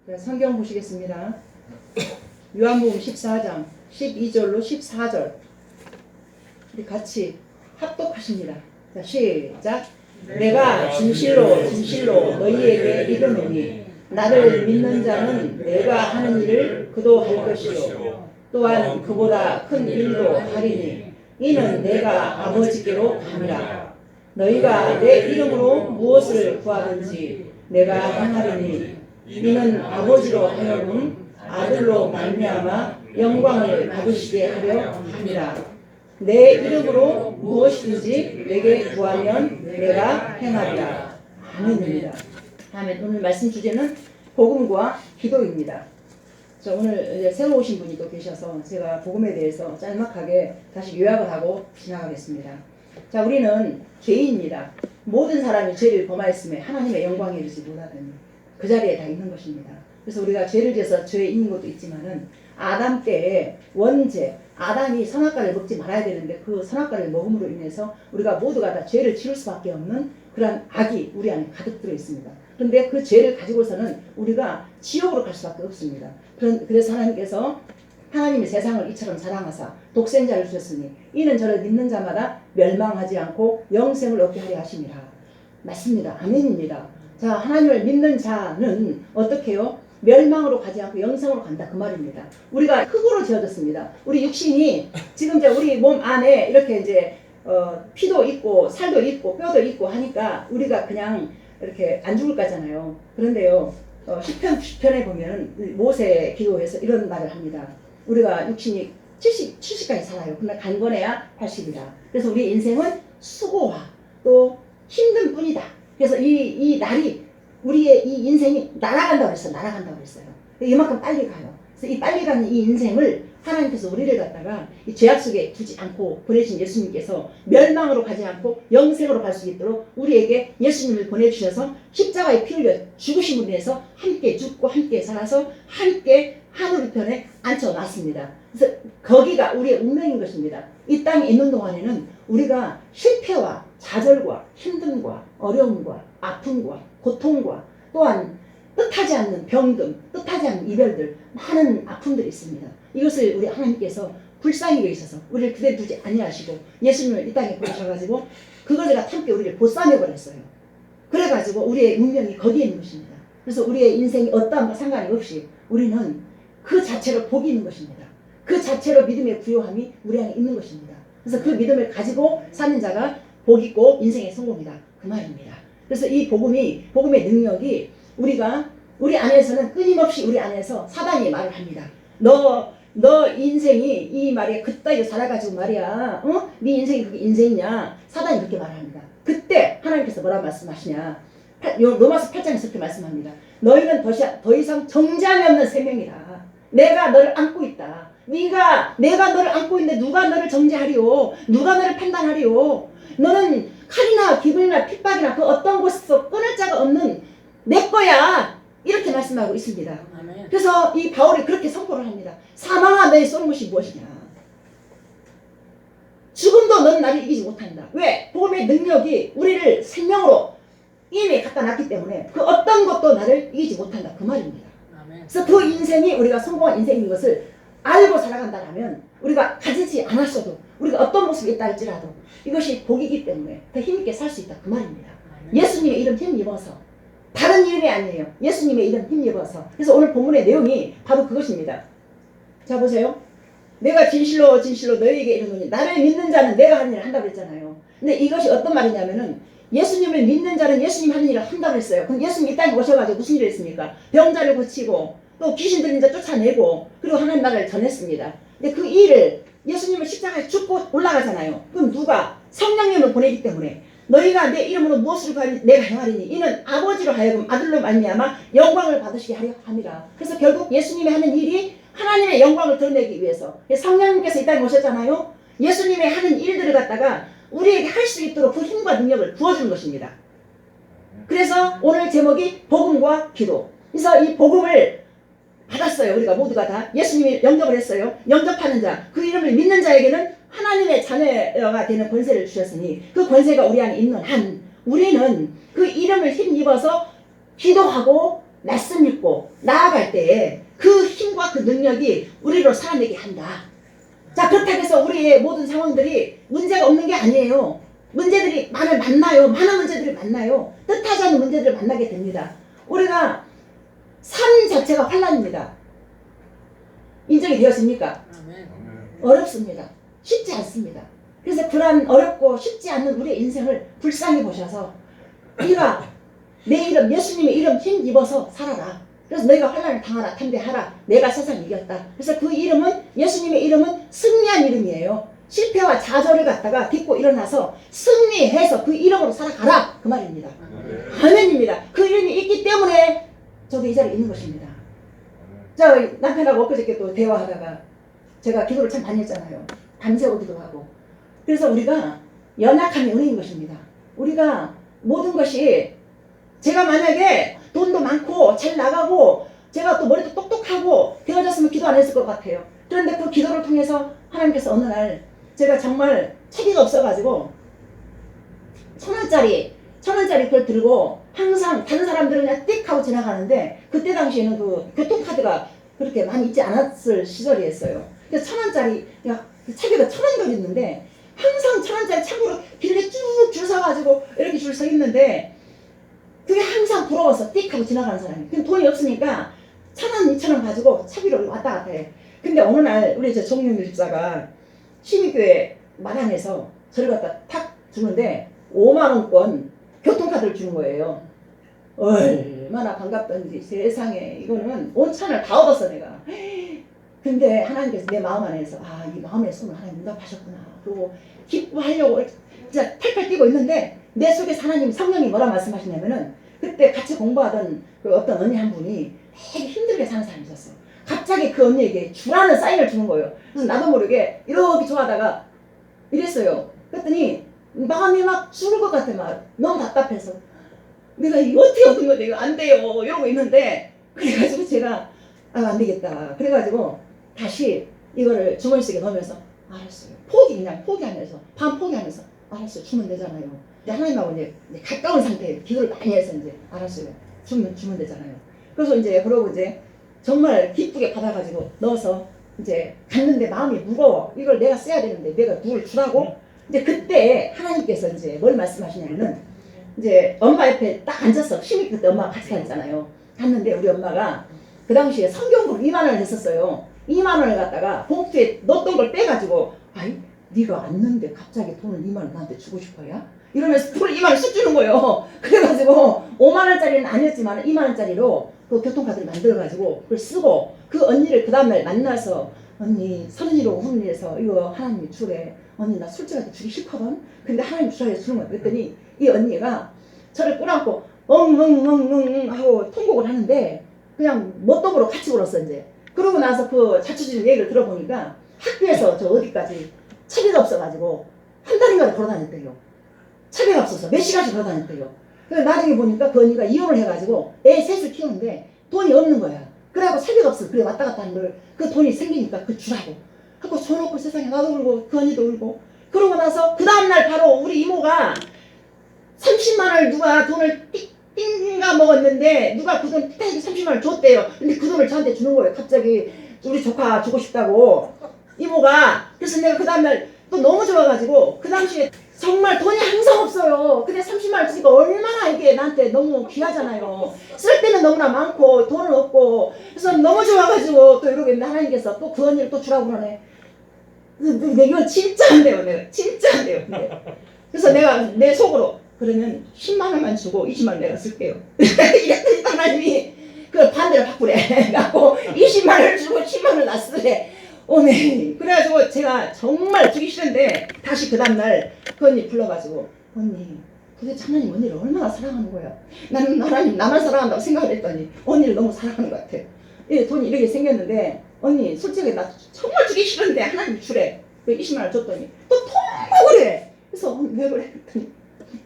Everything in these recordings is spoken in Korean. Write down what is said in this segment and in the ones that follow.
자, 성경 보시겠습니다. 요한복음 14장 12절로 14절 우리 같이 합독하십니다. 자, 시작. 내가 진실로 진실로 너희에게 이르노니 나를 믿는 자는 내가 하는 일을 그도 할 것이요 또한 그보다 큰 일도 하리니 이는 내가 아버지께로 가니라. 너희가 내 이름으로 무엇을 구하든지 내가 행하리니 이는 아버지로 하여금 아들로 말미암아 영광을 받으시게 하려 함이라. 내 이름으로 무엇이든지 내게 구하면 내가 행하리라. 아멘입니다. 아멘. 오늘 말씀 주제는 복음과 기도입니다. 자, 오늘 새로 오신 분이 또 계셔서 제가 복음에 대해서 짤막하게 다시 요약을 하고 지나가겠습니다. 자, 우리는 죄인입니다. 모든 사람이 죄를 범하였음에 하나님의 영광에 이르지 못하더니 그 자리에 다 있는 것입니다. 그래서 우리가 죄를 지어서 죄에 있는 것도 있지만은 아담 때에 원죄, 아담이 선악과를 먹지 말아야 되는데 그 선악과를 먹음으로 인해서 우리가 모두가 다 죄를 지을 수밖에 없는 그런 악이 우리 안에 가득 들어 있습니다. 그런데 그 죄를 가지고서는 우리가 지옥으로 갈 수밖에 없습니다. 그래서 하나님께서 하나님이 세상을 이처럼 사랑하사 독생자를 주셨으니 이는 저를 믿는 자마다 멸망하지 않고 영생을 얻게 하려 하심이라. 맞습니다. 아멘입니다. 자, 하나님을 믿는 자는 어떻게 해요? 멸망으로 가지 않고 영생으로 간다 그 말입니다. 우리가 흙으로 지어졌습니다. 우리 육신이 지금 이제 우리 몸 안에 이렇게 이제 피도 있고 살도 있고 뼈도 있고 하니까 우리가 그냥 이렇게 안 죽을 거잖아요. 그런데요, 시편에 보면 모세 기도에서 이런 말을 합니다. 우리가 육신이 70까지 살아요. 그러나 간건해야 80이다. 그래서 우리 인생은 수고와 또 힘든 뿐이다. 그래서 이 날이 우리의 이 인생이 날아간다고 했어요. 날아간다고 했어요. 이만큼 빨리 가요. 그래서 이 빨리 가는 이 인생을 하나님께서 우리를 갖다가 이 죄악 속에 두지 않고 보내신 예수님께서 멸망으로 가지 않고 영생으로 갈 수 있도록 우리에게 예수님을 보내주셔서 십자가에 피 흘려 죽으심으로 인해서 함께 죽고 함께 살아서 함께 하늘 우편에 앉혀놨습니다. 그래서 거기가 우리의 운명인 것입니다. 이 땅에 있는 동안에는 우리가 실패와 좌절과 힘듦과 어려움과 아픔과 고통과 또한 뜻하지 않는 병든, 뜻하지 않는 이별들, 많은 아픔들이 있습니다. 이것을 우리 하나님께서 불쌍히 여기셔서 우리를 그대로 두지 아니하시고 예수님을 이 땅에 보내셔가지고 그것을 함께 우리를 보쌈해버렸어요. 그래가지고 우리의 운명이 거기에 있는 것입니다. 그래서 우리의 인생이 어떠함과 상관이 없이 우리는 그 자체로 복이 있는 것입니다. 그 자체로 믿음의 부요함이 우리 안에 있는 것입니다. 그래서 그 믿음을 가지고 사는 자가 복 있고 인생의 성공이다 그 말입니다. 그래서 이 복음의 능력이 우리 안에서는 끊임없이 우리 안에서 사단이 말을 합니다. 너 인생이 이 말에 그따위로 살아가지고 말이야, 네 인생이 그게 인생이냐? 사단이 그렇게 말합니다. 그때 하나님께서 뭐라 말씀하시냐? 로마서 8장에서 그렇게 말씀합니다. 너희는 더 이상 정죄함이 없는 생명이다. 내가 너를 안고 있다. 내가 너를 안고 있는데 누가 너를 정죄하리요? 누가 너를 판단하리요? 너는 칼이나 기근이나 핍박이나 그 어떤 곳에서 끊을 자가 없는 내 거야. 이렇게 말씀하고 있습니다. 그래서 이 바울이 그렇게 선포를 합니다. 사망아 너의 쏘는 것이 무엇이냐? 죽음도 넌 나를 이기지 못한다. 왜? 복음의 능력이 우리를 생명으로 이미 갖다 놨기 때문에 그 어떤 것도 나를 이기지 못한다. 그 말입니다. 그래서 그 인생이 우리가 성공한 인생인 것을 알고 살아간다면 우리가 가지지 않았어도 우리가 어떤 모습이 있다 할지라도 이것이 복이기 때문에 더 힘있게 살 수 있다. 그 말입니다. 예수님의 이름 힘입어서 다른 이름이 아니에요. 예수님의 이름 힘입어서. 그래서 오늘 본문의 내용이 바로 그것입니다. 자 보세요. 내가 진실로 진실로 너희에게 이르노니 나를 믿는 자는 내가 하는 일을 한다고 했잖아요. 근데 이것이 어떤 말이냐면은 예수님을 믿는 자는 예수님 하는 일을 한다고 했어요. 그럼 예수님 이 땅에 오셔가지고 무슨 일을 했습니까? 병자를 고치고 또 귀신 들린 자 쫓아내고 그리고 하나님 나라를 전했습니다. 근데 그 일을 예수님을 십자가에 죽고 올라가잖아요. 그럼 누가? 성령님을 보내기 때문에 너희가 내 이름으로 무엇을 구하니 내가 행하리니 이는 아버지로 하여금 아들로 말미암아 영광을 받으시게 하려 함이라. 그래서 결국 예수님이 하는 일이 하나님의 영광을 드러내기 위해서 성령님께서 이 땅에 오셨잖아요. 예수님의 하는 일들을 갖다가 우리에게 할 수 있도록 그 힘과 능력을 부어주는 것입니다. 그래서 오늘 제목이 복음과 기도. 그래서 이 복음을 받았어요. 우리가 모두가 다 예수님이 영접을 했어요. 영접하는 자, 그 이름을 믿는 자에게는 하나님의 자녀가 되는 권세를 주셨으니 그 권세가 우리 안에 있는 한 우리는 그 이름을 힘입어서 기도하고 말씀 믿고 나아갈 때에 그 힘과 그 능력이 우리로 살아내게 한다. 자, 그렇다고 해서 우리의 모든 상황들이 문제가 없는 게 아니에요. 문제들이 만나요. 많은 문제들이 만나요. 뜻하지 않은 문제들을 만나게 됩니다. 우리가 삶 자체가 환난입니다. 인정이 되었습니까? 어렵습니다. 쉽지 않습니다. 그래서 그런 어렵고 쉽지 않은 우리의 인생을 불쌍히 보셔서 네가 내 이름 예수님의 이름 힘입어서 살아라. 그래서 너희가 환난을 당하라 담대하라. 내가 세상을 이겼다. 그래서 그 이름은 예수님의 이름은 승리한 이름이에요. 실패와 좌절을 갖다가 딛고 일어나서 승리해서 그 이름으로 살아가라 그 말입니다. 아멘입니다. 그 이름이 있기 때문에 저도 이 자리에 있는 것입니다. 저 남편하고 엊그저께 또 대화하다가 제가 기도를 참 많이 했잖아요. 밤새고 기도하고. 그래서 우리가 연약함이 은혜인 것입니다. 우리가 모든 것이 제가 만약에 돈도 많고 잘 나가고 제가 또 머리도 똑똑하고 되어졌으면 기도 안 했을 것 같아요. 그런데 그 기도를 통해서 하나님께서 어느 날 제가 정말 차비가 없어가지고 1,000원짜리 그걸 들고 항상 다른 사람들은 그냥 띡 하고 지나가는데 그때 당시에는 그 교통카드가 그렇게 많이 있지 않았을 시절이었어요. 그래서 1,000원짜리 차비가 1,000원이 있는데 항상 1,000원짜리 참고로 길에 쭉 줄 서가지고 이렇게 줄 서 있는데 그게 항상 부러워서 띡 하고 지나가는 사람이. 근데 돈이 없으니까 1,000원, 2,000원 가지고 차비를 왔다 갔다 해. 근데 어느 날 우리 정윤 집사가 시민교회 마당에서 저를 갖다 탁 주는데 5만원권 교통카드를 주는 거예요. 얼마나 반갑던지 세상에 이거는 온 찬을 다 얻었어 내가. 근데 하나님께서 내 마음 안에서 이 마음의 손을 하나님 응답하셨구나. 그리고 기뻐하려고 진짜 팔팔 뛰고 있는데 내 속에 하나님 성령이 뭐라 말씀하시냐면은 그때 같이 공부하던 그 어떤 언니 한 분이 되게 힘들게 사는 사람이 있었어. 갑자기 그 언니에게 주라는 사인을 주는 거예요. 그래서 나도 모르게 이렇게 좋아하다가 이랬어요. 그랬더니 마음이 막 죽을 것 같아. 막 너무 답답해서 내가 이거 어떻게 얻은 건데 이거 안 돼요 이러고 있는데 그래가지고 제가 안 되겠다 그래가지고 다시 이거를 주머니 속에 넣으면서 알았어요. 그냥 포기하면서 밤 포기하면서 알았어요. 주면 되잖아요. 이제 하나님하고 이제 가까운 상태에 기도를 많이 해서 이제 알았어요. 주면 되잖아요. 그래서 이제 그러고 이제 정말 기쁘게 받아가지고 넣어서 이제 갔는데 마음이 무거워. 이걸 내가 써야 되는데 내가 누굴 주라고? 이제 그때 하나님께서 이제 뭘 말씀하시냐면은 이제 엄마 옆에 딱 앉았어. 심히 그때 엄마가 같이 다녔잖아요. 갔는데 우리 엄마가 그 당시에 성경으로 2만 원을 했었어요. 2만 원을 갖다가 봉투에 넣었던 걸 빼가지고 네가 왔는데 갑자기 돈을 2만 원 나한테 주고 싶어야? 이러면서 돈을 2만 원 쑥 주는 거예요. 그래가지고 5만 원짜리는 아니었지만 2만 원짜리로 그 교통카드를 만들어가지고 그걸 쓰고 그 언니를 그 다음날 만나서 언니 31호 훈련에서 이거 하나님이 주래. 언니 나 솔직하게 주기 싫거든. 근데 하나님 주라고 주는 거야. 그랬더니 이 언니가 저를 꿇안고 엉엉엉엉 하고 통곡을 하는데 그냥 멋도으로 같이 울었어 이제. 그러고 나서 그 자초지종 얘기를 들어보니까 학교에서 저 어디까지 차비가 없어가지고 한 달인가 걸어다녔대요. 차비가 없어서 몇 시간씩 걸어다녔대요. 그래서 나중에 보니까 그 언니가 이혼을 해가지고 애 셋을 키우는데 돈이 없는 거야. 그래갖고 차비가 없어. 그래 왔다 갔다 하는 걸 그 돈이 생기니까 그 주라고 하고 줘놓고 세상에 나도 울고 그 언니도 울고. 그러고 나서 그 다음날 바로 우리 이모가 30만 원을 누가 돈을 띵가 먹었는데 누가 그 돈 30만 원을 줬대요. 근데 그 돈을 저한테 주는 거예요. 갑자기 우리 조카 주고 싶다고 이모가. 그래서 내가 그 다음날 또 너무 좋아가지고 그 당시에 정말 돈이 항상 없어요. 근데 30만 원 주니까 얼마나 이게 나한테 너무 귀하잖아요. 쓸 때는 너무나 많고 돈은 없고. 그래서 너무 좋아가지고 또 이러고 있는데 하나님께서 또 그 언니를 또 주라고 그러네. 이거 진짜 안 돼요. 내가 진짜 안 돼요. 그래서 내가 내 속으로 그러면 10만 원만 주고 20만 원 내가 쓸게요. 이랬더니 하나님이 그걸 반대로 바꾸래. 갖고 20만 원을 주고 10만 원을 나 쓰래. 오네. 그래가지고 제가 정말 주기 싫은데 다시 그 다음날 그 언니 불러가지고 언니 도대체 하나님 언니를 얼마나 사랑하는 거야. 나는 하나님 나만 사랑한다고 생각을 했더니 언니를 너무 사랑하는 것 같아. 돈이 이렇게 생겼는데 언니 솔직히 나 정말 주기 싫은데 하나님 주래. 20만 원 줬더니 또 통곡을 해. 그래서 왜 그래 했더니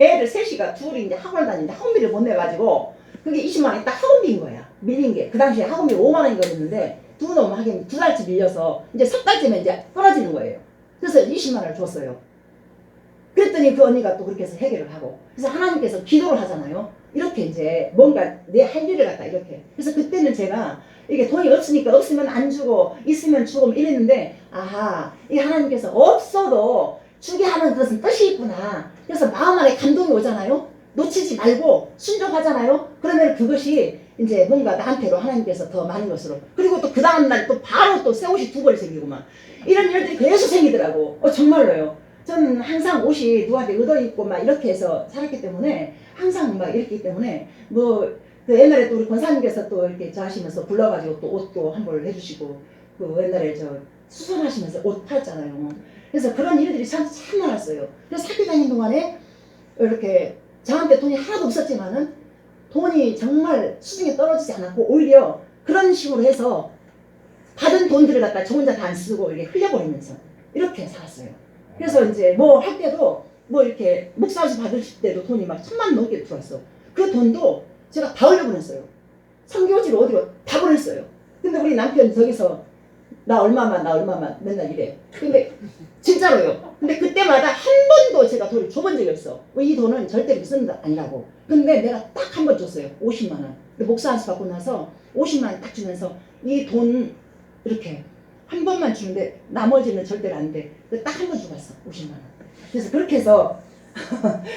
애들 셋이가 둘이 이제 학원 다니는데 학원비를 못 내가지고 그게 20만 원이 딱 학원비인 거야. 밀린 게. 그 당시에 학원비 5만 원인 거였는데 두 놈 하긴 2달치 밀려서 이제 3달째면 이제 떨어지는 거예요. 그래서 20만 원을 줬어요. 그랬더니 그 언니가 또 그렇게 해서 해결을 하고, 그래서 하나님께서 기도를 하잖아요. 이렇게 이제 뭔가 내 할 일을 갖다 이렇게. 그래서 그때는 제가 이게 돈이 없으니까 없으면 안 주고 있으면 주고 이랬는데, 아하, 이 하나님께서 없어도 주게 하는 그것은 뜻이 있구나. 그래서 마음 안에 감동이 오잖아요. 놓치지 말고 순종하잖아요. 그러면 그것이 이제 뭔가 나한테로 하나님께서 더 많은 것으로. 그리고 또 그 다음날 또 바로 또 새 옷이 두 벌이 생기고 막 이런 일들이 계속 생기더라고. 정말로요. 저는 항상 옷이 누구한테 얻어 입고 막 이렇게 해서 살았기 때문에, 항상 막 이렇기 때문에, 뭐 그 옛날에 또 우리 권사님께서 또 이렇게 저 하시면서 불러가지고 또 옷도 한 벌 해주시고, 그 옛날에 저 수선하시면서 옷 팔았잖아요. 그래서 그런 일들이 참 많았어요. 그래서 학교 다니는 동안에 이렇게 저한테 돈이 하나도 없었지만은 돈이 정말 수중에 떨어지지 않았고, 오히려 그런 식으로 해서 받은 돈들을 갖다 저 혼자 다 안 쓰고 이렇게 흘려버리면서 이렇게 살았어요. 그래서 이제 뭐 할 때도 뭐 이렇게 목사지 받으실 때도 돈이 막 1,000만 넘게 들어왔어. 그 돈도 제가 다 흘려보냈어요. 선교지로 어디로 다 보냈어요. 근데 우리 남편이 저기서 나 얼마만 맨날 이래. 근데 진짜로요. 근데 그때마다 한 번도 제가 돈을 줘본 적이 없어. 이 돈은 절대로 쓰는 거 아니라고. 근데 내가 딱 한 번 줬어요. 50만 원. 근데 목사 안수 받고 나서 50만 원 딱 주면서 이 돈 이렇게 한 번만 주는데 나머지는 절대로 안 돼. 딱 한 번 주고 왔어. 50만 원. 그래서 그렇게 해서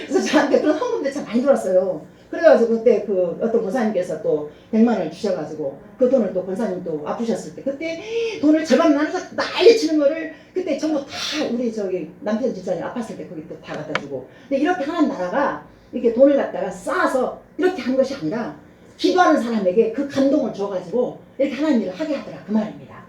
그래서 저한테 그런 헌금들 참 많이 들었어요. 그래가지고 그때 그 어떤 권사님께서 또 100만 원을 주셔가지고 그 돈을 또 권사님 또 아프셨을 때 그때 돈을 절반 나눠서 난리 치는 거를 그때 전부 다 우리 저기 남편 집사님 아팠을 때 거기 또 다 갖다 주고. 근데 이렇게 하는 나라가 이렇게 돈을 갖다가 쌓아서 이렇게 한 것이 아니라 기도하는 사람에게 그 감동을 줘가지고 이렇게 하나님 일을 하게 하더라 그 말입니다.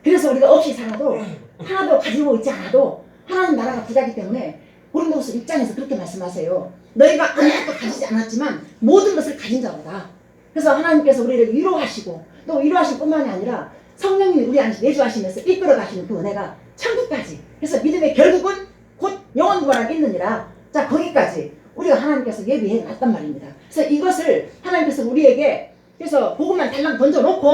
그래서 우리가 없이 살아도 하나도 가지고 있지 않아도 하나님 나라가 부자기 때문에 고린도후서 6장에서 그렇게 말씀하세요. 너희가 아무것도 가지지 않았지만 모든 것을 가진 자보다. 그래서 하나님께서 우리를 위로하시고 또 위로하실 뿐만이 아니라 성령님이 우리 안에 내주하시면서 이끌어 가시는 그 은혜가 천국까지. 그래서 믿음의 결국은 곧 영원 구원을 있느니라. 자, 거기까지 우리가 하나님께서 예비해 놨단 말입니다. 그래서 이것을 하나님께서 우리에게 그래서 복음만 달랑 던져놓고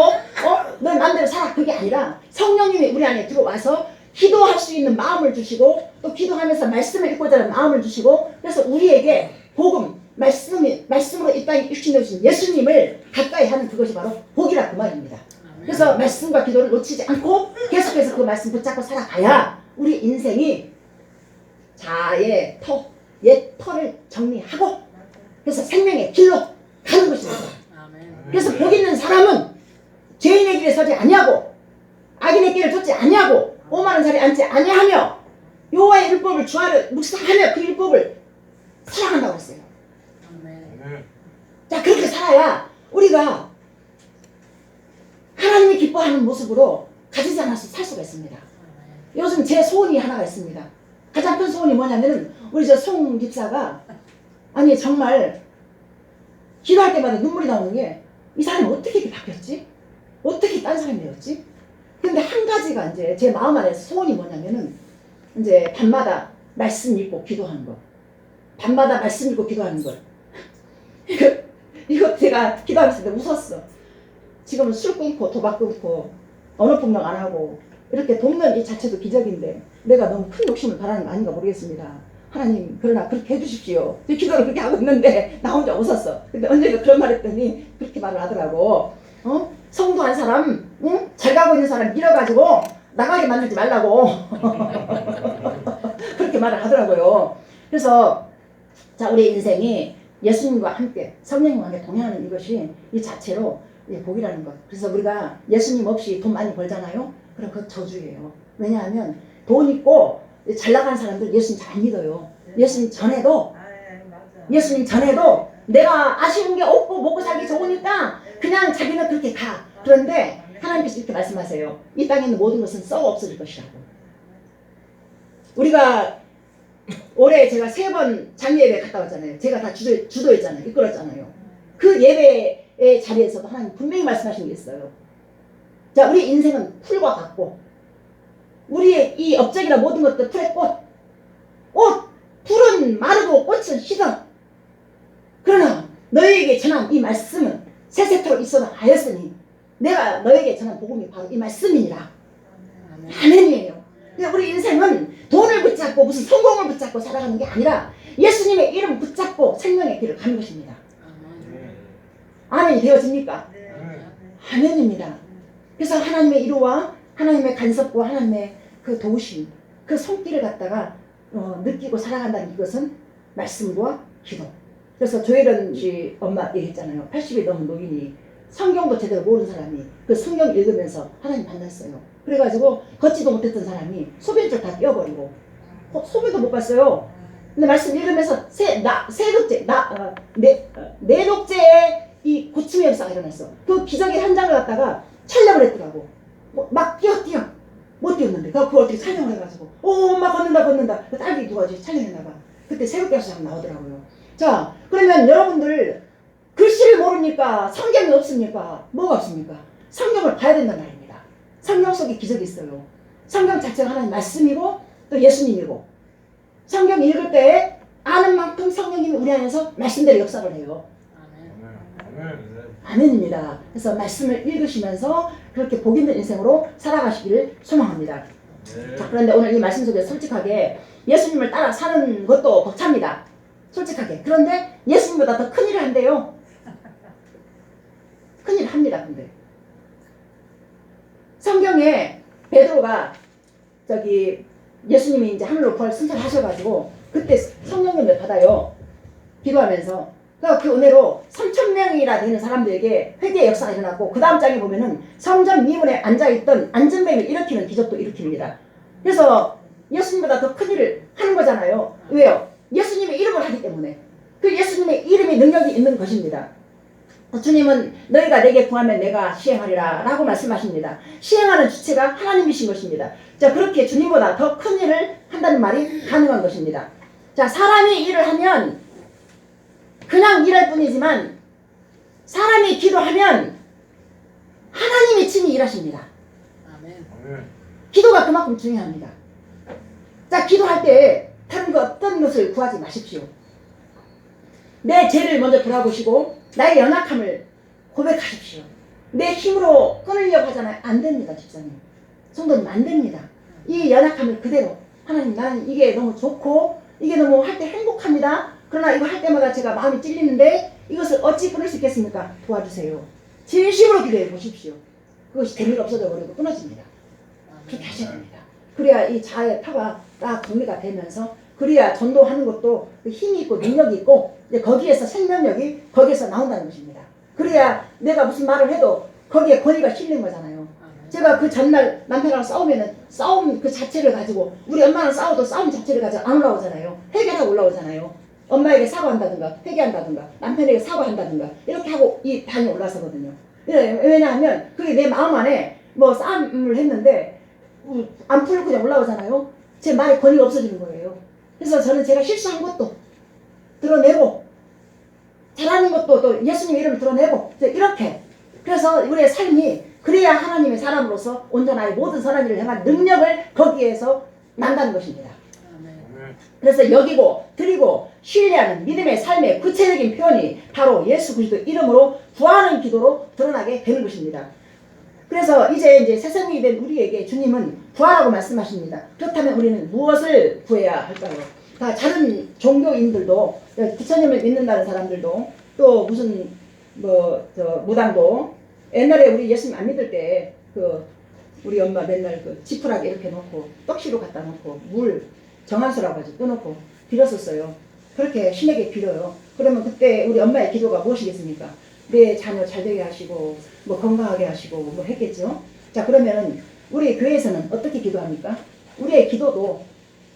너 마음대로 살아 그게 아니라 성령님이 우리 안에 들어와서 기도할 수 있는 마음을 주시고 또 기도하면서 말씀을 읽고자 하는 마음을 주시고, 그래서 우리에게 복음 말씀으로 이 땅에 입신되신 예수님을 가까이 하는 그것이 바로 복이라 그 말입니다. 그래서 말씀과 기도를 놓치지 않고 계속해서 그 말씀 붙잡고 살아가야 우리 인생이 자의 옛 터를 정리하고 그래서 생명의 길로 가는 것입니다. 그래서 복 있는 사람은 죄인의 길에 서지 아니하고 악인의 길을 쫓지 아니하고 오만한 자리에 앉지 아니하며 여호와의 율법을 주하를 묵상하며 그 율법을 사랑한다고 했어요. 자, 그렇게 살아야 우리가 하나님이 기뻐하는 모습으로 가지지 않아서 살 수가 있습니다. 요즘 제 소원이 하나가 있습니다. 가장 큰 소원이 뭐냐면은 우리 저 송 집사가 아니 정말 기도할 때마다 눈물이 나오는 게 이 사람이 어떻게 이렇게 바뀌었지? 어떻게 딴 사람이 되었지? 근데 한 가지가 이제 제 마음 안에 소원이 뭐냐면은 이제 밤마다 말씀 읽고 기도하는 거. 밤마다 말씀 읽고 기도하는 거. 이거 제가 기도하면서 웃었어. 지금은 술 끊고 도박 끊고 언어폭력 안 하고 이렇게 돕는 이 자체도 기적인데 내가 너무 큰 욕심을 바라는 거 아닌가 모르겠습니다. 하나님 그러나 그렇게 해주십시오. 기도를 그렇게 하고 있는데 나 혼자 웃었어. 근데 언제가 그런 말 했더니 그렇게 말을 하더라고. 성도 한 사람 잘 가고 있는 사람 밀어가지고 나가게 만들지 말라고 그렇게 말을 하더라고요. 그래서 자, 우리 인생이 예수님과 함께 성령님과 함께 동행하는 이것이 이 자체로 복이라는 것. 그래서 우리가 예수님 없이 돈 많이 벌잖아요. 그럼 그건 저주예요. 왜냐하면 돈 있고 잘 나가는 사람들 예수님 잘 안 믿어요. 예수님 전에도 내가 아쉬운 게 없고 먹고 살기 좋으니까 그냥 자기는 그렇게 가. 그런데 하나님께서 이렇게 말씀하세요. 이 땅에 있는 모든 것은 썩어 없어질 것이라고. 우리가 올해 제가 3번 장례예배 갔다 왔잖아요. 제가 다 주도했잖아요. 이끌었잖아요. 그 예배의 자리에서도 하나님 분명히 말씀하신 게 있어요. 자, 우리 인생은 풀과 같고 우리의 이 업적이나 모든 것들 풀의 꽃. 풀은 마르고 꽃은 시든. 그러나 너희에게 전한 이 말씀은 세세토록 있어도 하였으니 내가 너에게 전한 복음이 바로 이 말씀이니라. 아멘이에요. 그러니까 우리 인생은 돈을 붙잡고 무슨 성공을 붙잡고 살아가는 게 아니라 예수님의 이름 붙잡고 생명의 길을 가는 것입니다. 아멘이 되어집니까? 아멘입니다. 그래서 하나님의 이루와 하나님의 간섭과 하나님의 그 도우심, 그 손길을 갖다가 느끼고 살아간다는 이것은 말씀과 기도. 그래서 조혜련 씨 엄마 얘기했잖아요. 80이 넘은 노인이 성경도 제대로 모르는 사람이 그 성경 읽으면서 하나님 만났어요. 그래가지고 걷지도 못했던 사람이 소변줄 다 떼어버리고 소변도 못 봤어요. 근데 말씀 읽으면서 네 독재에 이 고침의 역사가 일어났어. 그 기적의 현장을 갖다가 촬영을 했더라고. 막 뛰어 못 뛰었는데 그걸 어떻게 촬영을 해가지고 막 걷는다 그 딸기 누가 촬영했나봐. 그때 새벽교사장 나오더라고요. 자, 그러면 여러분들 글씨를 모르니까 성경이 없습니까? 뭐가 없습니까? 성경을 봐야 된다는 말입니다. 성경 속에 기적이 있어요. 성경 자체가 하나님 말씀이고 또 예수님이고 성경 읽을 때 아는 만큼 성령님이 우리 안에서 말씀대로 역사를 해요. 아멘입니다. 그래서 말씀을 읽으시면서 그렇게 복 있는 인생으로 살아가시기를 소망합니다. 자, 그런데 오늘 이 말씀 속에 솔직하게 예수님을 따라 사는 것도 벅찹니다. 솔직하게. 그런데 예수님보다 더 큰일을 한대요. 큰일을 합니다. 근데 성경에 베드로가 예수님이 이제 하늘로 부활 승천하셔가지고 그때 성령님을 받아요. 기도하면서. 그 은혜로 3,000명이나 되는 사람들에게 회개의 역사가 일어났고 그 다음 장에 보면은 성전 미문에 앉아있던 안전뱀을 일으키는 기적도 일으킵니다. 그래서 예수님보다 더 큰 일을 하는 거잖아요. 왜요? 예수님의 이름을 하기 때문에. 그 예수님의 이름이 능력이 있는 것입니다. 주님은 너희가 내게 구하면 내가 시행하리라 라고 말씀하십니다. 시행하는 주체가 하나님이신 것입니다. 자, 그렇게 주님보다 더 큰 일을 한다는 말이 가능한 것입니다. 자, 사람이 일을 하면 그냥 일할 뿐이지만 사람이 기도하면 하나님이 친히 일하십니다. 아멘. 기도가 그만큼 중요합니다. 자, 기도할 때 다른 거 어떤 것을 구하지 마십시오. 내 죄를 먼저 돌아보시고 나의 연약함을 고백하십시오. 내 힘으로 끊으려고 하잖아요. 안 됩니다. 집사님. 성도님 안 됩니다. 이 연약함을 그대로 하나님 나는 이게 너무 좋고 이게 너무 할 때 행복합니다. 그러나 이거 할 때마다 제가 마음이 찔리는데 이것을 어찌 끊을 수 있겠습니까? 도와주세요. 진심으로 기도해 보십시오. 그것이 재미가 없어져 버리고 끊어집니다. 그렇게 하셔야 됩니다. 그래야 이 자아의 터가 딱 정리가 되면서 그래야 전도하는 것도 힘이 있고 능력이 있고 이제 거기에서 생명력이 거기에서 나온다는 것입니다. 그래야 내가 무슨 말을 해도 거기에 권위가 실린 거잖아요. 제가 그 전날 남편이랑 싸우면은 싸움 그 자체를 가지고 우리 엄마랑 싸워도 싸움 자체를 가지고 안 올라오잖아요. 해결하고 올라오잖아요. 엄마에게 사과한다든가 회개한다든가 남편에게 사과한다든가 이렇게 하고 이 단이 올라서거든요. 왜냐하면 그게 내 마음 안에 뭐 싸움을 했는데 안 풀고 그냥 올라오잖아요. 제 말에 권위가 없어지는 거예요. 그래서 저는 제가 실수한 것도 드러내고 잘하는 것도 또 예수님 이름을 드러내고 이렇게 그래서 우리의 삶이 그래야 하나님의 사람으로서 온전하게 모든 선한 일을 행할 능력을 거기에서 난다는 것입니다. 그래서 여기고 드리고 신뢰하는 믿음의 삶의 구체적인 표현이 바로 예수 그리스도 이름으로 구하는 기도로 드러나게 되는 것입니다. 그래서 이제 새 생명이 된 우리에게 주님은 구하라고 말씀하십니다. 그렇다면 우리는 무엇을 구해야 할까요? 다 다른 종교인들도 부처님을 믿는다는 사람들도 또 무슨 무당도 옛날에 우리 예수님 안 믿을 때 우리 엄마 맨날 지푸라기 이렇게 놓고 떡시로 갖다 놓고 물 정한수라고 하지 떠놓고 빌었었어요. 그렇게 신에게 빌어요. 그러면 그때 우리 엄마의 기도가 무엇이겠습니까? 내 자녀 잘 되게 하시고 뭐 건강하게 하시고 뭐 했겠죠. 자, 그러면 우리 교회에서는 어떻게 기도합니까? 우리의 기도도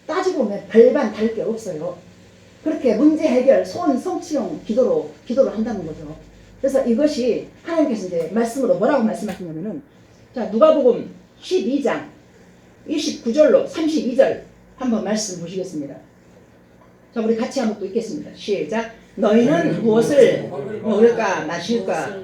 따지고 보면 별반 다를 게 없어요. 그렇게 문제 해결 소원 성취용 기도를 한다는 거죠. 그래서 이것이 하나님께서 이제 말씀으로 뭐라고 말씀하시냐면은 자, 누가복음 12장 29절로 32절 한번 말씀 보시겠습니다. 자, 우리 같이 한번 또 읽겠습니다. 시작. 너희는 무엇을 먹을까 마실까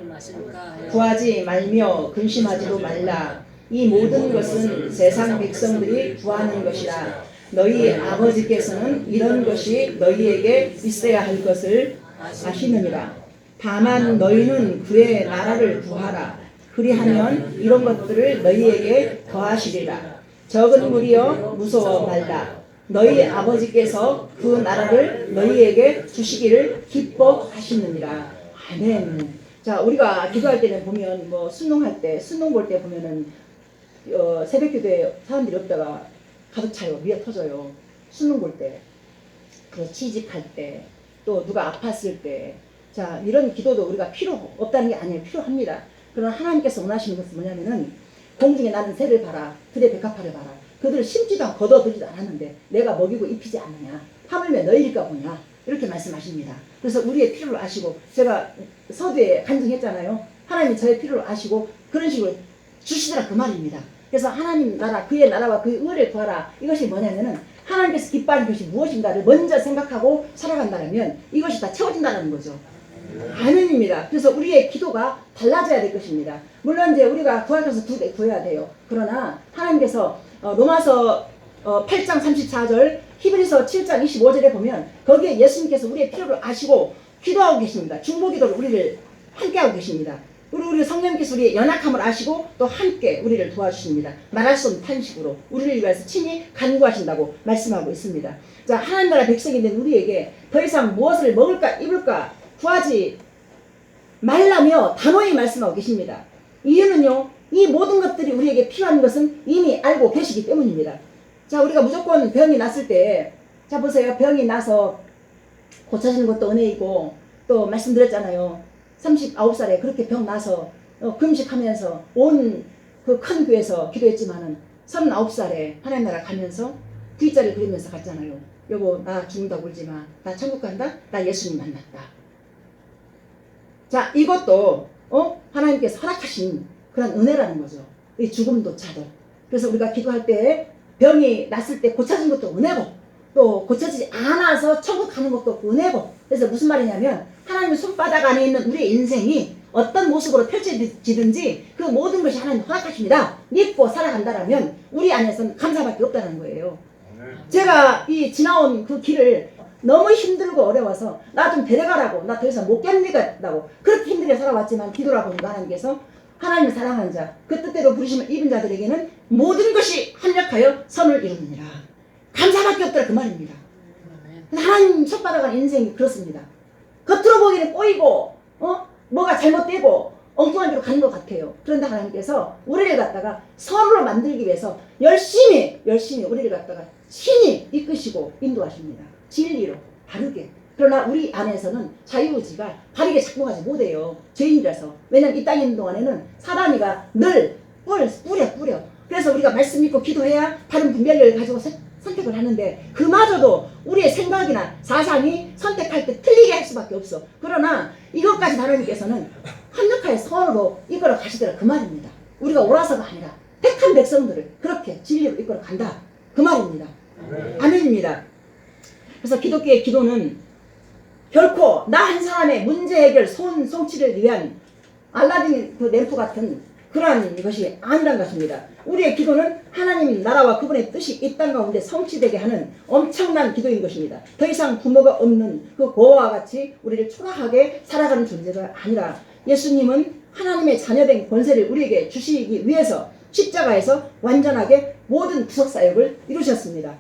구하지 말며 근심하지도 말라. 이 모든 것은 세상 백성들이 구하는 것이라. 너희 아버지께서는 이런 것이 너희에게 있어야 할 것을 아시느니라. 다만 너희는 그의 나라를 구하라. 그리하면 이런 것들을 너희에게 더하시리라. 적은 무리여 무서워 말라. 너희 아버지께서 그 나라를 너희에게 주시기를 기뻐하시느니라. 아멘. 자, 우리가 기도할 때는 보면 뭐 순농할 때, 순농 볼 때 보면은 새벽 기도에 사람들이 없다가 가득 차요. 위에 터져요. 순농 볼 때, 그 취직할 때, 또 누가 아팠을 때, 자, 이런 기도도 우리가 필요 없다는 게 아니에요. 필요합니다. 그러나 하나님께서 원하시는 것은 뭐냐면은 공중에 나는 새를 봐라, 들의 백합화를 봐라. 그들을 심지도 않고 거둬들이지도 않았는데 내가 먹이고 입히지 않느냐, 하물며 너희일까 보냐, 이렇게 말씀하십니다. 그래서 우리의 필요를 아시고, 제가 서두에 간증했잖아요. 하나님이 저의 필요를 아시고 그런 식으로 주시더라, 그 말입니다. 그래서 하나님 나라, 그의 나라와 그의 의를 구하라. 이것이 뭐냐면은 하나님께서 기뻐하는 것이 무엇인가를 먼저 생각하고 살아간다면 이것이 다 채워진다는 거죠. 아멘입니다. 그래서 우리의 기도가 달라져야 될 것입니다. 물론 이제 우리가 구할 것을 구해야 돼요. 그러나 하나님께서 로마서 8장 34절, 히브리서 7장 25절에 보면 거기에 예수님께서 우리의 필요를 아시고 기도하고 계십니다. 중보기도를 우리를 함께하고 계십니다. 우리 성령님께서 우리의 연약함을 아시고 또 함께 우리를 도와주십니다. 말할 수 없는 탄식으로 우리를 위해서 친히 간구하신다고 말씀하고 있습니다. 자, 하나님 나라 백성이 된 우리에게 더 이상 무엇을 먹을까 입을까 구하지 말라며 단호히 말씀하고 계십니다. 이유는요, 이 모든 것들이 우리에게 필요한 것은 이미 알고 계시기 때문입니다. 자, 우리가 무조건 병이 났을 때, 자 보세요. 병이 나서 고쳐지는 것도 은혜이고, 또 말씀드렸잖아요. 39살에 그렇게 병 나서 금식하면서 온 그 큰 교회에서 기도했지만은 39살에 하나님 나라 가면서 뒷자리를 그리면서 갔잖아요. 여보, 나 죽는다고 울지 마. 나 천국 간다. 나 예수님 만났다. 자, 이것도 하나님께서 허락하신 그런 은혜라는 거죠. 이 죽음도차도. 그래서 우리가 기도할 때 병이 났을 때 고쳐진 것도 은혜고, 또 고쳐지지 않아서 천국 가는 것도 은혜고. 그래서 무슨 말이냐면 하나님의 손바닥 안에 있는 우리의 인생이 어떤 모습으로 펼쳐지든지 그 모든 것이 하나님 허락하십니다. 믿고 살아간다라면 우리 안에서는 감사밖에 없다는 거예요. 제가 이 지나온 그 길을 너무 힘들고 어려워서 나 좀 데려가라고, 나 더 이상 못 견디겠다고 그렇게 힘들게 살아왔지만 기도라고 하나님께서 하나님을 사랑하는 자, 그 뜻대로 부르심을 입은 자들에게는 모든 것이 합력하여 선을 이루느니라. 감사밖에 없더라, 그 말입니다. 하나님 손바닥은 인생이 그렇습니다. 겉으로 보기에는 꼬이고 뭐가 잘못되고 엉뚱한 길로 가는 것 같아요. 그런데 하나님께서 우리를 갖다가 선으로 만들기 위해서 열심히 우리를 갖다가 신이 이끄시고 인도하십니다. 진리로 바르게. 그러나 우리 안에서는 자유의지가 바르게 작동하지 못해요. 죄인이라서. 왜냐면 이 땅에 있는 동안에는 사단이가 늘 뿌려. 그래서 우리가 말씀 믿고 기도해야 바른 분별력을 가지고 선택을 하는데, 그마저도 우리의 생각이나 사상이 선택할 때 틀리게 할 수밖에 없어. 그러나 이것까지 하나님께서는 합력하여 선으로 이끌어 가시더라, 그 말입니다. 우리가 옳아서가 아니라 택한 백성들을 그렇게 진리로 이끌어 간다, 그 말입니다. 아멘입니다. 그래서 기독교의 기도는 결코 나 한 사람의 문제 해결 성취를 위한 알라딘 그 램프 같은 그러한 것이 아니란 것입니다. 우리의 기도는 하나님 나라와 그분의 뜻이 이 땅 가운데 성취되게 하는 엄청난 기도인 것입니다. 더 이상 부모가 없는 그 고아와 같이 우리를 초라하게 살아가는 존재가 아니라, 예수님은 하나님의 자녀된 권세를 우리에게 주시기 위해서 십자가에서 완전하게 모든 구속사역을 이루셨습니다.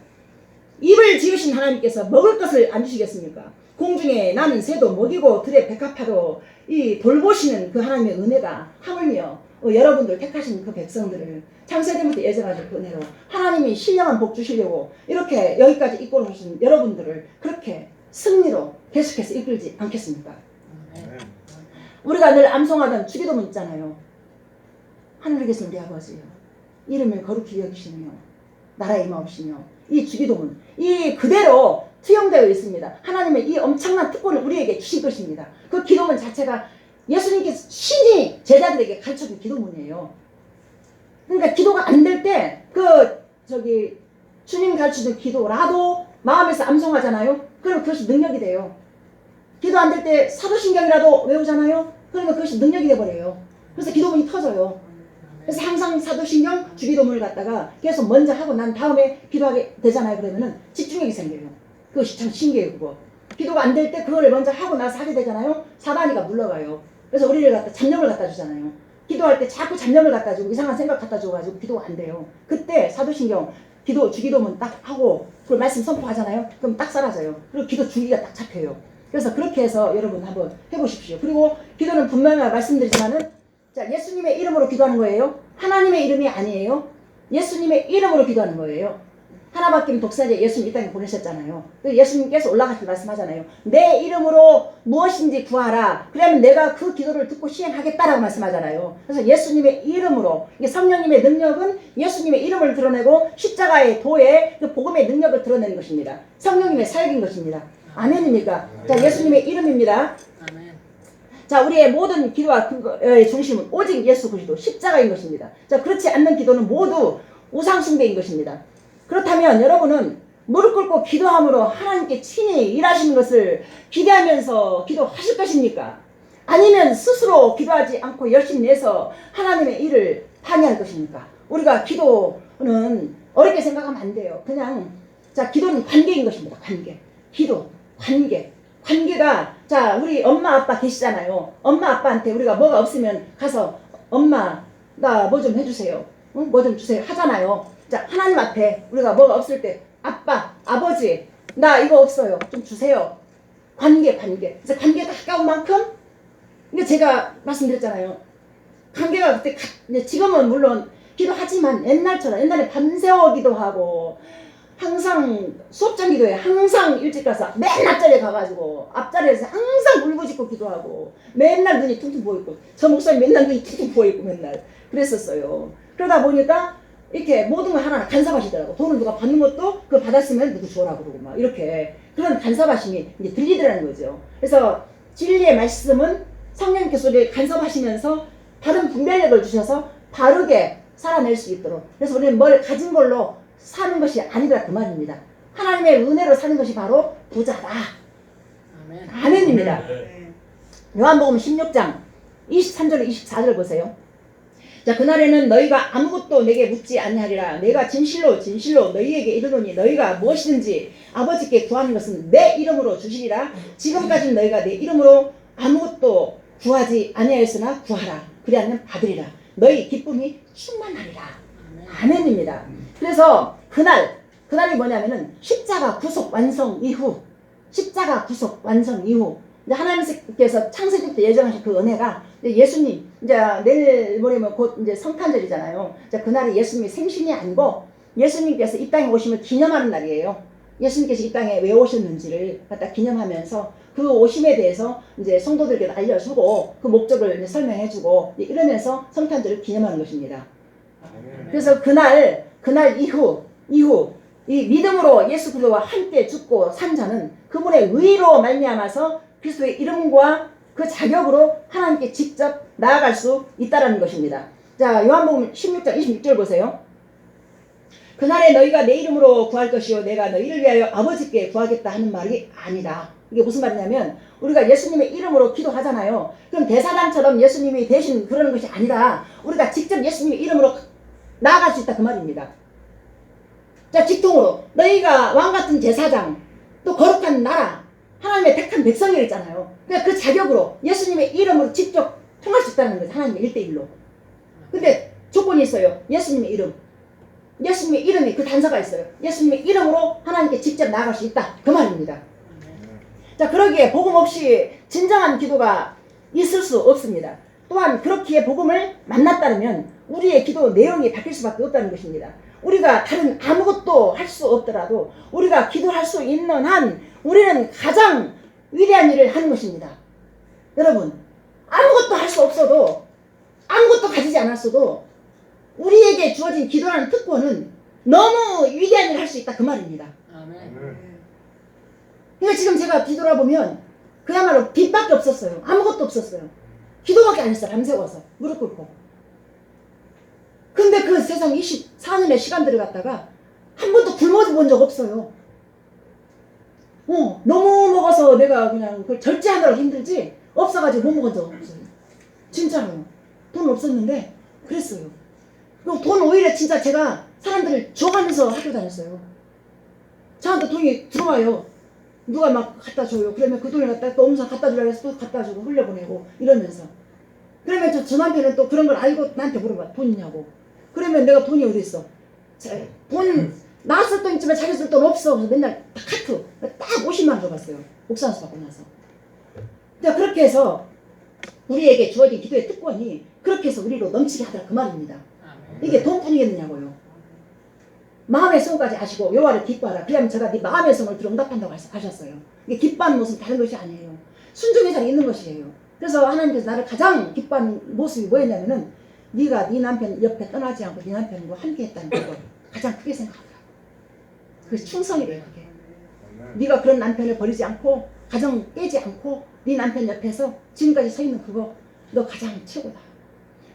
입을 지으신 하나님께서 먹을 것을 안 주시겠습니까? 공중에 나는 새도 먹이고 들의 백합화도 이 돌보시는 그 하나님의 은혜가 하물며 여러분들 택하신 그 백성들을 창세전부터 예정하신 그 은혜로 하나님이 신령한 복 주시려고 이렇게 여기까지 이끌어 오신 여러분들을 그렇게 승리로 계속해서 이끌지 않겠습니까? 우리가 늘 암송하던 주기도문 있잖아요. 하늘에 계신 우리 아버지요, 이름을 거룩히 여기시며 나라에 임하옵시며. 이 주기도문, 이 그대로 투영되어 있습니다. 하나님의 이 엄청난 특권을 우리에게 주신 것입니다. 그 기도문 자체가 예수님께서 신이 제자들에게 가르쳐준 기도문이에요. 그러니까 기도가 안 될 때 주님 가르쳐준 기도라도 마음에서 암송하잖아요. 그러면 그것이 능력이 돼요. 기도 안 될 때 사도신경이라도 외우잖아요. 그러면 그것이 능력이 돼버려요. 그래서 기도문이 터져요. 그래서 항상 사도신경, 주기도문을 갖다가 계속 먼저 하고 난 다음에 기도하게 되잖아요. 그러면은 집중력이 생겨요. 그것이 참 신기해요, 그거. 기도가 안 될 때 그거를 먼저 하고 나서 하게 되잖아요. 사단이가 물러가요. 그래서 우리를 갖다 잡념을 갖다 주잖아요. 기도할 때 자꾸 잡념을 갖다 주고 이상한 생각 갖다 줘가지고 기도가 안 돼요. 그때 사도신경 주기도문 딱 하고 그 말씀 선포하잖아요. 그럼 딱 사라져요. 그리고 기도 주기가 딱 잡혀요. 그래서 그렇게 해서 여러분 한번 해보십시오. 그리고 기도는 분명히 말씀드리지만은 자, 예수님의 이름으로 기도하는 거예요. 하나님의 이름이 아니에요. 예수님의 이름으로 기도하는 거예요. 하나밖에 독생자 예수님 이 땅에 보내셨잖아요. 예수님께서 올라가서 말씀하잖아요. 내 이름으로 무엇인지 구하라. 그러면 내가 그 기도를 듣고 시행하겠다라고 말씀하잖아요. 그래서 예수님의 이름으로, 이게 성령님의 능력은 예수님의 이름을 드러내고 십자가의 도에 그 복음의 능력을 드러내는 것입니다. 성령님의 사역인 것입니다. 아멘입니까? 자, 예수님의 이름입니다. 자, 우리의 모든 기도와 중심은 오직 예수 그리스도 십자가인 것입니다. 자, 그렇지 않는 기도는 모두 우상숭배인 것입니다. 그렇다면 여러분은 무릎 꿇고 기도함으로 하나님께 친히 일하시는 것을 기대하면서 기도하실 것입니까? 아니면 스스로 기도하지 않고 열심히 내서 하나님의 일을 방해할 것입니까? 우리가 기도는 어렵게 생각하면 안 돼요. 그냥 자, 기도는 관계인 것입니다. 관계. 기도, 관계. 관계가 자, 우리 엄마 아빠 계시잖아요. 엄마 아빠한테 우리가 뭐가 없으면 가서 엄마 나 뭐 좀 해주세요. 응? 뭐 좀 주세요 하잖아요. 자, 하나님 앞에 우리가 뭐가 없을 때 아빠, 아버지 나 이거 없어요. 좀 주세요. 관계. 그래서 관계가 가까운 만큼 이게 제가 말씀드렸잖아요. 관계가 그때 지금은 물론 기도하지만 옛날에 밤새워 기도하고 항상 수업장 기도에 항상 일찍 가서 맨 앞자리에 가가지고 앞자리에서 항상 울부짖고 기도하고 맨날 눈이 퉁퉁 부어있고 저 목사님 맨날 눈이 퉁퉁 부어있고 맨날 그랬었어요. 그러다 보니까 이렇게 모든 걸 하나 간섭하시더라고. 돈을 누가 받는 것도 그거 받았으면 누구 줘라 그러고 막 이렇게 그런 간섭하심이 이제 들리더라는 거죠. 그래서 진리의 말씀은 성령님께서 우리를 간섭하시면서 다른 분별력을 주셔서 바르게 살아낼 수 있도록. 그래서 우리는 뭘 가진 걸로 사는 것이 아니라 그 말입니다. 하나님의 은혜로 사는 것이 바로 부자다. 아멘. 아멘입니다. 요한복음 16장 23절 24절 보세요. 자, 그날에는 너희가 아무것도 내게 묻지 아니하리라. 내가 진실로 너희에게 이르노니 너희가 무엇이든지 아버지께 구하는 것은 내 이름으로 주시리라. 지금까지는 너희가 내 이름으로 아무것도 구하지 아니하였으나 구하라. 그리하면 받으리라. 너희 기쁨이 충만하리라. 아멘입니다. 그래서 그날이 뭐냐면은 십자가 구속 완성 이후 하나님께서 창세기부터 예정하신 그 은혜가 예수님 이제 내일 모레면 곧 이제 성탄절이잖아요. 자, 그날이 예수님의 생신이 아니고 예수님께서 이 땅에 오심을 기념하는 날이에요. 예수님께서 이 땅에 왜 오셨는지를 갖다 기념하면서 그 오심에 대해서 이제 성도들에게 알려주고 그 목적을 이제 설명해주고 이러면서 성탄절을 기념하는 것입니다. 그래서 그날 이후 이 믿음으로 예수 그리스도와 함께 죽고 산 자는 그분의 의로 말미암아서 그리스도의 이름과 그 자격으로 하나님께 직접 나아갈 수 있다라는 것입니다. 자, 요한복음 16장 26절 보세요. 그날에 너희가 내 이름으로 구할 것이요 내가 너희를 위하여 아버지께 구하겠다 하는 말이 아니다. 이게 무슨 말이냐면 우리가 예수님의 이름으로 기도하잖아요. 그럼 대사단처럼 예수님이 대신 그러는 것이 아니라 우리가 직접 예수님의 이름으로 나아갈 수 있다 그 말입니다. 자, 직통으로 너희가 왕같은 제사장 또 거룩한 나라 하나님의 택한 백성이라 했잖아요. 그러니까 그 자격으로 예수님의 이름으로 직접 통할 수 있다는 거죠. 하나님의 1대1로. 근데 조건이 있어요. 예수님의 이름. 예수님의 이름이 그 단서가 있어요. 예수님의 이름으로 하나님께 직접 나아갈 수 있다. 그 말입니다. 자, 그러기에 복음 없이 진정한 기도가 있을 수 없습니다. 또한 그렇기에 복음을 만났다면 우리의 기도 내용이 바뀔 수밖에 없다는 것입니다. 우리가 다른 아무것도 할 수 없더라도 우리가 기도할 수 있는 한 우리는 가장 위대한 일을 하는 것입니다. 여러분, 아무것도 할 수 없어도 아무것도 가지지 않았어도 우리에게 주어진 기도라는 특권은 너무 위대한 일을 할 수 있다 그 말입니다. 아멘. 그러니까 지금 제가 뒤돌아보면 그야말로 빛밖에 없었어요. 아무것도 없었어요. 기도밖에 안 했어요. 밤새워서 무릎 꿇고. 근데 그 세상 24년의 시간들을 갖다가 한 번도 굶어 본 적 없어요. 너무 먹어서 내가 그냥 그걸 절제하느라고 힘들지 없어가지고 못 먹은 적 없어요. 진짜로요. 돈 없었는데 그랬어요. 그리고 돈 오히려 진짜 제가 사람들을 줘가면서 학교 다녔어요. 저한테 돈이 들어와요. 누가 막 갖다 줘요. 그러면 그 돈을 갖다 또 엄청 갖다 주라고 해서 또 갖다 주고 흘려보내고 이러면서. 그러면 저 남편은 또 그런 걸 알고 나한테 물어봐. 돈 있냐고. 그러면 내가 돈이 어디 있어? 돈 나 쓸 돈 있지만 자기 쓸 돈 없어. 그래서 맨날 딱 카트 딱 50만 원 줘봤어요. 옥상수 받고 나서. 자, 그렇게 해서 우리에게 주어진 기도의 특권이 그렇게 해서 우리로 넘치게 하더라 그 말입니다. 이게 돈뿐이겠느냐고요. 마음의 성까지 아시고 여호와를 기뻐하라. 그러면 제가 네 마음의 성을 들어 응답한다고 하셨어요. 이게 기뻐하는 모습은 다른 것이 아니에요. 순종의 자리에 있는 것이에요. 그래서 하나님께서 나를 가장 기뻐하는 모습이 뭐였냐면은 네가 네 남편 옆에 떠나지 않고 네 남편과 함께 했다는 거 가장 크게 생각하더라고. 그게 충성이래요. 그게. 네가 그런 남편을 버리지 않고 가정 깨지 않고 네 남편 옆에서 지금까지 서 있는 그거 너 가장 최고다.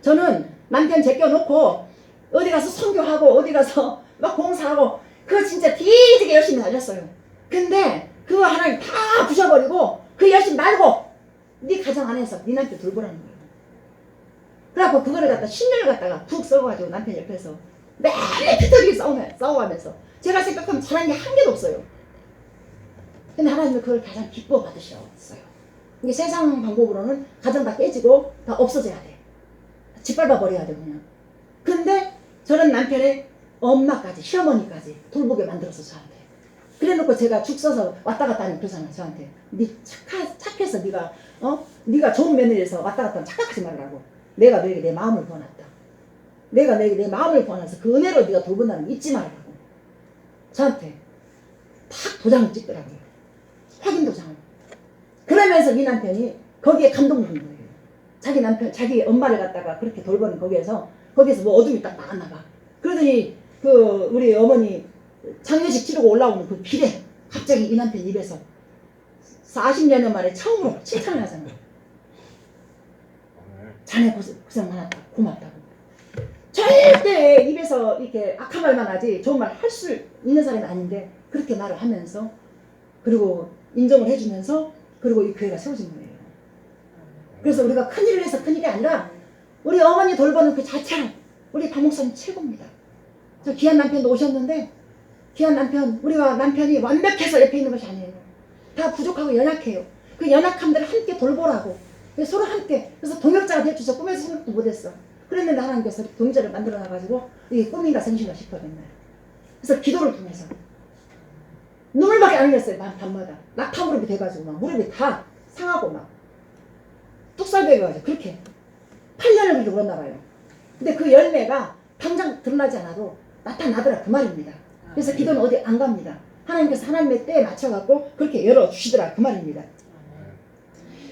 저는 남편 제껴놓고 어디 가서 선교하고 어디 가서 막 공사하고 그거 진짜 뒤지게 열심히 달렸어요. 근데 그거 하나님 다 부셔버리고 그 열심히 말고 네 가정 안에서 네 남편 돌보라는 거예요. 그래갖고 그거를 갖다 10년을 갖다가 푹 썩어가지고 남편 옆에서 매일 피터리게 싸워가면서 제가 생각하면 잘한 게 한 개도 없어요. 근데 하나님은 그걸 가장 기뻐 받으셨어요. 이게 세상 방법으로는 가정 다 깨지고 다 없어져야 돼. 짓밟아 버려야 돼 그냥. 근데 저는 남편의 엄마까지 시어머니까지 돌보게 만들어서 저한테. 그래놓고 제가 죽 써서 왔다 갔다 하는 그러잖아 저한테. 네 착해서 네가 좋은 며느리에서 왔다 갔다 하면 착각하지 말라고. 내가 너에게 내 마음을 부어놨다. 내가 너에게 내 마음을 부어놔서 그 은혜로 네가 돌본다는 거 잊지 말라고. 저한테 탁 도장을 찍더라고요. 확인 도장을. 그러면서 네 남편이 거기에 감동받는 거예요. 자기 남편, 자기 엄마를 갖다가 그렇게 돌보는 거기에서 뭐 어둠이 딱 나갔나 봐. 그러더니 그 우리 어머니 장례식 치르고 올라오는 그 길에 갑자기 이 남편 입에서 40년 만에 처음으로 칭찬을 하잖아. 자네 고생 많았다. 고맙다고. 절대 입에서 이렇게 악한 말만 하지 좋은 말 할 수 있는 사람이 아닌데 그렇게 말을 하면서 그리고 인정을 해주면서 그리고 이 교회가 세워진 거예요. 그래서 우리가 큰일을 해서 큰일이 아니라 우리 어머니 돌보는 그 자체로 우리 박 목사님 최고입니다. 저 귀한 남편도 오셨는데 귀한 남편, 우리가 남편이 완벽해서 옆에 있는 것이 아니에요. 다 부족하고 연약해요. 그 연약함들을 함께 돌보라고 서로 함께. 그래서 동역자가 될 줄 저 꿈에서 생각도 못했어. 그랬는데 하나님께서 동역자를 만들어 놔가지고 이게 꿈인가 생신가 싶어 맨날. 그래서 기도를 통해서 눈물밖에 안 흘렸어요. 밤마다 낙타 무릎이 돼가지고 막 무릎이 다 상하고 막 뚝살배가지고 그렇게 8년을 그렇게 울었나 봐요. 근데 그 열매가 당장 드러나지 않아도 나타나더라 그 말입니다. 그래서 기도는 어디 안 갑니다. 하나님께서 하나님의 때에 맞춰갖고 그렇게 열어주시더라 그 말입니다.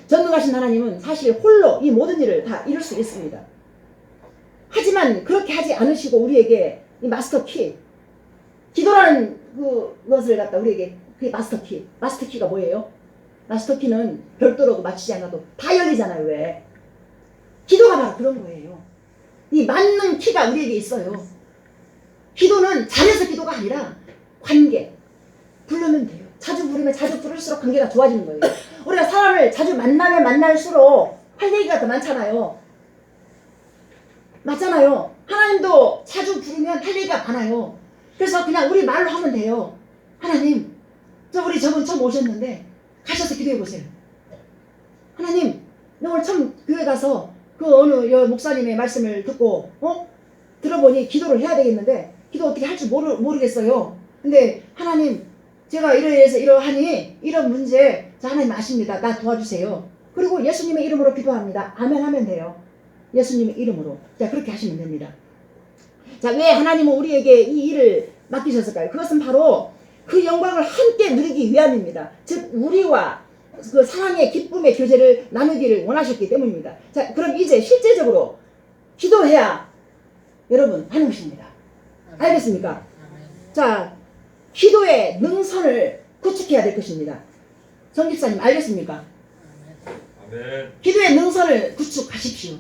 전능하신 하나님은 사실 홀로 이 모든 일을 다 이룰 수 있습니다. 하지만 그렇게 하지 않으시고 우리에게 이 마스터 키, 기도라는 그것을 갖다 우리에게 그 마스터 키. 마스터 키가 뭐예요? 마스터 키는 별도로 맞추지 않아도 다 열리잖아요. 왜? 기도가 바로 그런 거예요. 이 맞는 키가 우리에게 있어요. 기도는 잘해서 기도가 아니라 관계. 부르면 돼요. 자주 부르면 자주 부를수록 관계가 좋아지는 거예요. 우리가 사람을 자주 만나면 만날수록 할 얘기가 더 많잖아요. 맞잖아요. 하나님도 자주 부르면 할 얘기가 많아요. 그래서 그냥 우리 말로 하면 돼요. 하나님, 우리 저분 처음 오셨는데 가셔서 기도해 보세요. 하나님, 오늘 처음 교회 가서 그 어느 목사님의 말씀을 듣고 들어보니 기도를 해야 되겠는데 기도 어떻게 할 줄 모르겠어요. 근데 하나님, 제가 이러해서 이러하니 이런 문제 하나님 아십니다. 나 도와주세요. 그리고 예수님의 이름으로 기도합니다. 아멘 하면 돼요. 예수님의 이름으로. 자, 그렇게 하시면 됩니다. 자, 왜 하나님은 우리에게 이 일을 맡기셨을까요? 그것은 바로 그 영광을 함께 누리기 위함입니다. 즉 우리와 그 사랑의 기쁨의 교제를 나누기를 원하셨기 때문입니다. 자, 그럼 이제 실제적으로 기도해야 여러분 하는 것입니다. 알겠습니까? 자, 기도의 능선을 구축해야 될 것입니다. 정 집사님 알겠습니까? 기도의 능선을 구축하십시오.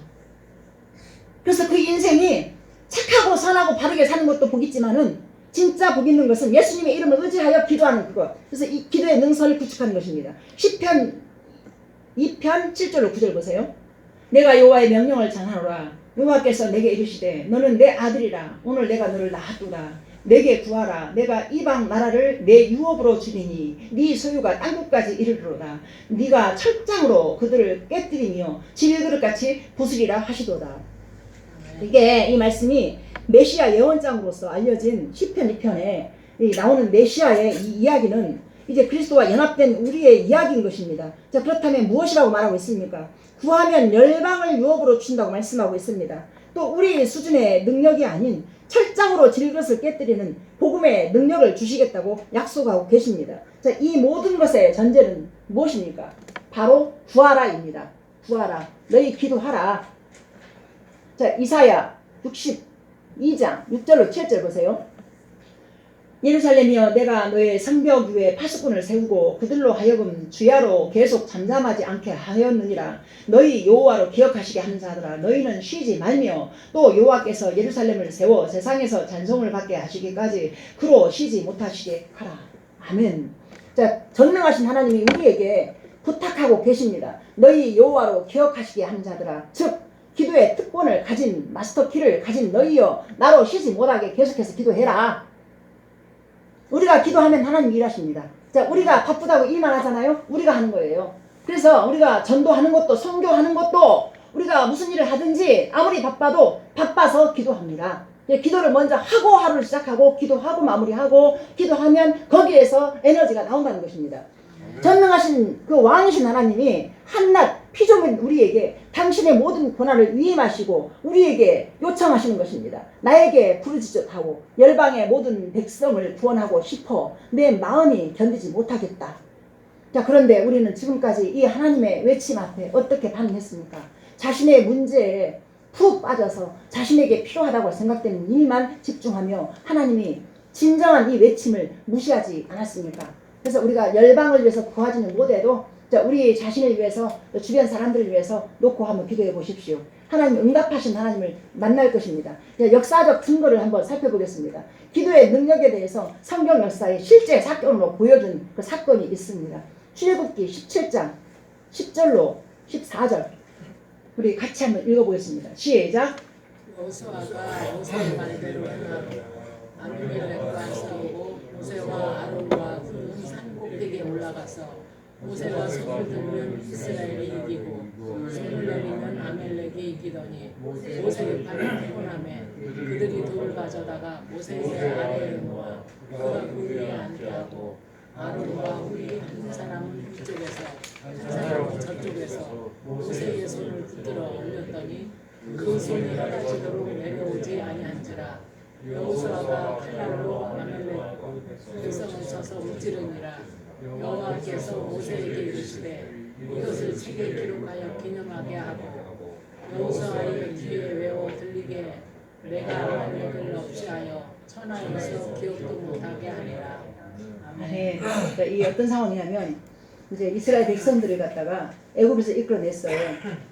그래서 그 인생이 착하고 선하고 바르게 사는 것도 복 있지만은 진짜 복 있는 것은 예수님의 이름을 의지하여 기도하는 그것. 그래서 이 기도의 능선을 구축하는 것입니다. 시편 2편 7절로 9절 보세요. 내가 여호와의 명령을 전하노라. 여호와께서 내게 이르시되 너는 내 아들이라. 오늘 내가 너를 낳았도다. 내게 구하라. 내가 이방 나라를 내 유업으로 주리니 네 소유가 땅끝까지 이르리로다. 네가 철장으로 그들을 깨뜨리며 질그릇같이 부수리라 하시도다. 이게 이 말씀이 메시아 예언장으로서 알려진 시편 2편에 나오는 메시아의 이 이야기는 이제 그리스도와 연합된 우리의 이야기인 것입니다. 자, 그렇다면 무엇이라고 말하고 있습니까? 구하면 열방을 유업으로 준다고 말씀하고 있습니다. 또 우리 수준의 능력이 아닌 철장으로 질것을 깨뜨리는 복음의 능력을 주시겠다고 약속하고 계십니다. 자, 이 모든 것의 전제는 무엇입니까? 바로 구하라입니다. 구하라. 너희 기도하라. 자, 이사야 62장 6절로 7절 보세요. 예루살렘이여, 내가 너의 성벽 위에 파수꾼을 세우고 그들로 하여금 주야로 계속 잠잠하지 않게 하였느니라. 너희 여호와로 기억하시게 하는 자들아, 너희는 쉬지 말며 또 여호와께서 예루살렘을 세워 세상에서 찬송을 받게 하시기까지 그로 쉬지 못하시게 하라. 아멘. 자, 전능하신 하나님이 우리에게 부탁하고 계십니다. 너희 여호와로 기억하시게 하는 자들아, 즉 기도의 특권을 가진 마스터키를 가진 너희여, 나로 쉬지 못하게 계속해서 기도해라. 우리가 기도하면 하나님이 일하십니다. 자, 우리가 바쁘다고 일만 하잖아요. 우리가 하는 거예요. 그래서 우리가 전도하는 것도 선교하는 것도 우리가 무슨 일을 하든지 아무리 바빠도 바빠서 기도합니다. 기도를 먼저 하고 하루를 시작하고 기도하고 마무리하고 기도하면 거기에서 에너지가 나온다는 것입니다. 전능하신 그 왕이신 하나님이 한낱 피조물 우리에게 당신의 모든 고난을 위임하시고 우리에게 요청하시는 것입니다. 나에게 부르짖었다고 열방의 모든 백성을 구원하고 싶어 내 마음이 견디지 못하겠다. 자, 그런데 우리는 지금까지 이 하나님의 외침 앞에 어떻게 반응했습니까? 자신의 문제에 푹 빠져서 자신에게 필요하다고 생각되는 일만 집중하며 하나님이 진정한 이 외침을 무시하지 않았습니까? 그래서 우리가 열방을 위해서 구하지는 못해도 자, 우리 자신을 위해서 주변 사람들을 위해서 놓고 한번 기도해 보십시오. 하나님 응답하신 하나님을 만날 것입니다. 역사적 증거를 한번 살펴보겠습니다. 기도의 능력에 대해서 성경 역사에 실제 사건으로 보여준 그 사건이 있습니다. 출애굽기 17장 10절로 14절 우리 같이 한번 읽어보겠습니다. 시작. 여호수아가 모세의 말대로 행하고 아비멜렉과 싸우고 모세와 아론과 그는 산 꼭대기에 올라가서 모세가 손을 들면 이스라엘이 이기고 손을 내리면 아멜렉이 이기더니 모세의 팔이 피곤하매 그들이 돌을 가져다가 모세의 아래에 놓아 그가 그 위에 앉게 하고 아론과 우리 한 사람은 이쪽에서 한 사람은 저쪽에서 모세의 손을 붙들어 올렸더니 그 손이 하나지도록 내려오지 아니한지라. 여호수아가 칼날로 아멜렉 백성을 쳐서 무찌르니라. 여호와께서 모세에게 이르시되 이것을 책에 기록하여 기념하게 하고 여호수아의 귀에 외워 들리게 내가 아멜렉을 없이하여 천하에서 기억도 못하게 하리라. 아멘. 그러니까 이게 어떤 상황이냐면 이제 이스라엘 백성들을 갖다가 애굽에서 이끌어냈어요.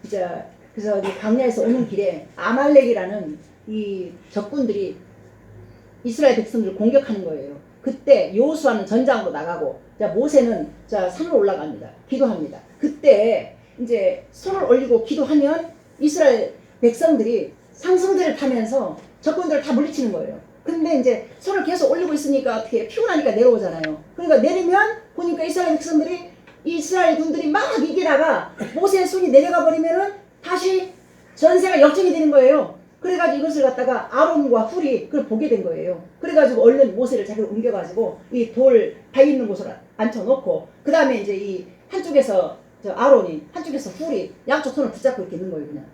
이제 그래서 이제 광야에서 오는 길에 아말렉이라는 이 적군들이 이스라엘 백성들을 공격하는 거예요. 그때 여호수아는 전장으로 나가고 자, 모세는 자, 산으로 올라갑니다. 기도합니다. 그때 이제 손을 올리고 기도하면 이스라엘 백성들이 상승대를 타면서 적군들을 다 물리치는 거예요. 근데 이제 손을 계속 올리고 있으니까 어떻게 피곤하니까 내려오잖아요. 그러니까 내리면 보니까 이스라엘 백성들이 이스라엘 군들이 막 이기다가 모세의 손이 내려가 버리면은 다시 전세가 역전이 되는 거예요. 그래가지고 이것을 갖다가 아론과 훌이 그걸 보게 된 거예요. 그래가지고 얼른 모세를 자기를 옮겨가지고 이 돌 바 있는 곳으로 앉혀놓고 그 다음에 이제 이 한쪽에서 저 아론이 한쪽에서 훌이 양쪽 손을 붙잡고 이렇게 있는 거예요. 그냥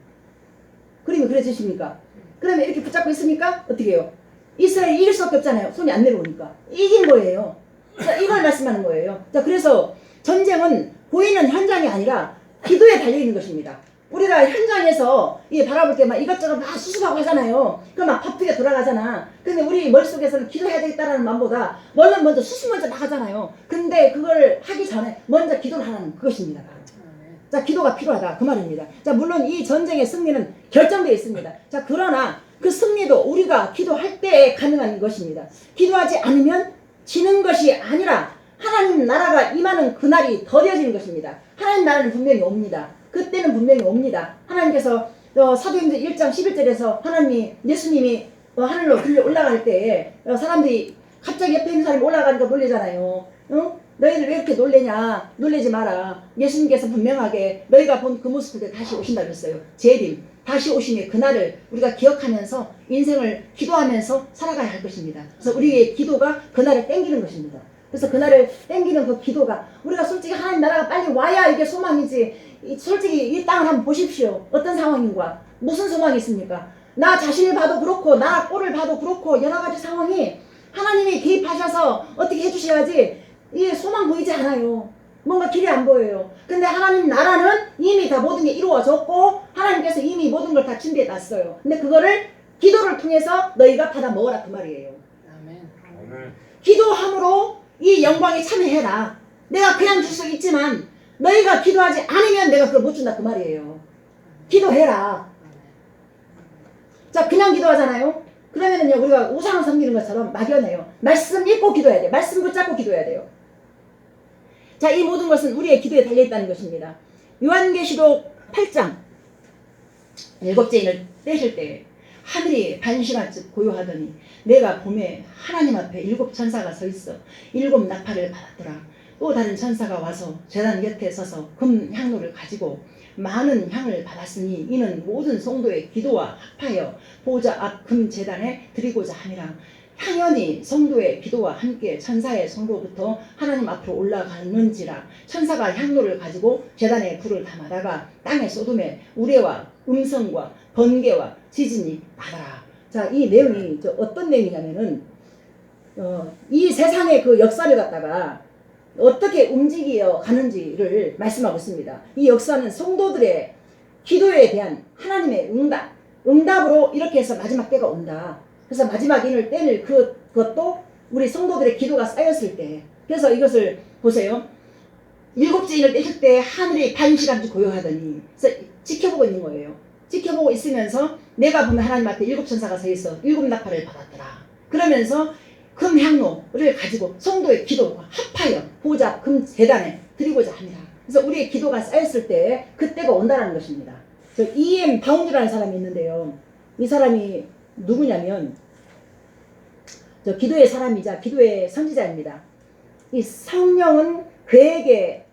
그림이 그려지십니까? 그러면 이렇게 붙잡고 있으니까 어떻게 해요? 이스라엘이 이길 수밖에 없잖아요. 손이 안 내려오니까 이긴 거예요. 자, 이걸 말씀하는 거예요. 자, 그래서 전쟁은 보이는 현장이 아니라 기도에 달려있는 것입니다. 우리가 현장에서 바라볼 때 막 이것저것 막 수습하고 하잖아요. 그럼 막 바쁘게 돌아가잖아. 근데 우리 머릿속에서는 기도해야 되겠다라는 마음보다 먼저 수습 먼저 나가잖아요. 근데 그걸 하기 전에 먼저 기도를 하는 그것입니다. 자, 기도가 필요하다 그 말입니다. 자, 물론 이 전쟁의 승리는 결정되어 있습니다. 자, 그러나 그 승리도 우리가 기도할 때 가능한 것입니다. 기도하지 않으면 지는 것이 아니라 하나님 나라가 임하는 그날이 더뎌지는 것입니다. 하나님 나라는 분명히 옵니다. 그때는 분명히 옵니다. 하나님께서 사도행전 1장 11절에서 하나님 예수님이 하늘로 들려 올라갈 때 사람들이 갑자기 옆에 있는 사람이 올라가니까 놀래잖아요. 어? 너희들 왜 이렇게 놀래냐? 놀래지 마라. 예수님께서 분명하게 너희가 본 그 모습 때 다시 오신다 그랬어요. 재림, 다시 오심의 그날을 우리가 기억하면서 인생을 기도하면서 살아가야 할 것입니다. 그래서 우리의 기도가 그날을 땡기는 것입니다. 그래서 그날을 땡기는 그 기도가 우리가 솔직히 하나님 나라가 빨리 와야 이게 소망이지. 솔직히 이 땅을 한번 보십시오. 어떤 상황인가? 무슨 소망이 있습니까? 나 자신을 봐도 그렇고 나 꼴을 봐도 그렇고 여러 가지 상황이 하나님이 개입하셔서 어떻게 해주셔야지 이게 소망 보이지 않아요. 뭔가 길이 안 보여요. 근데 하나님 나라는 이미 다 모든 게 이루어졌고 하나님께서 이미 모든 걸 다 준비해 놨어요. 근데 그거를 기도를 통해서 너희가 받아 먹어라 그 말이에요. 아멘. 기도함으로 이 영광에 참여해라. 내가 그냥 줄 수 있지만 너희가 기도하지 않으면 내가 그걸 못 준다 그 말이에요. 기도해라. 자, 그냥 기도하잖아요. 그러면은요 우리가 우상을 섬기는 것처럼 막연해요. 말씀 읽고 기도해야 돼요. 말씀 붙잡고 기도해야 돼요. 자, 이 모든 것은 우리의 기도에 달려있다는 것입니다. 요한계시록 8장 7째 인을 떼실 때 하늘이 반시간쯤 고요하더니 내가 봄에 하나님 앞에 7 천사가 서 있어 7 나팔을 받았더라. 또 다른 천사가 와서 제단 곁에 서서 금 향로를 가지고 많은 향을 받았으니 이는 모든 성도의 기도와 합하여 보좌 앞 금 제단에 드리고자 함이라. 향연이 성도의 기도와 함께 천사의 성도부터 하나님 앞으로 올라가는지라. 천사가 향로를 가지고 제단에 불을 담아다가 땅에 쏟음에 우레와 음성과 번개와 지진이 나더라. 자, 이 내용이 어떤 내용이냐면은 이 세상의 그 역사를 갖다가 어떻게 움직여 가는지를 말씀하고 있습니다. 이 역사는 성도들의 기도에 대한 하나님의 응답으로 이렇게 해서 마지막 때가 온다. 그래서 마지막 인을 떼낼 그것도 우리 성도들의 기도가 쌓였을 때. 그래서 이것을 보세요. 7째 인을 떼실 때 하늘이 반시간쯤 고요하더니 그래서 지켜보고 있는 거예요. 지켜보고 있으면서 내가 보면 하나님 앞에 7 천사가 서 있어 7 나팔을 받았더라. 그러면서 금 향로를 가지고 성도의 기도와 합하여 보좌 금 제단에 드리고자 합니다. 그래서 우리의 기도가 쌓였을 때 그때가 온다는 것입니다. 저 E.M. 바운드라는 사람이 있는데요. 이 사람이 누구냐면 저 기도의 사람이자 기도의 선지자입니다. 이 성령은 그에게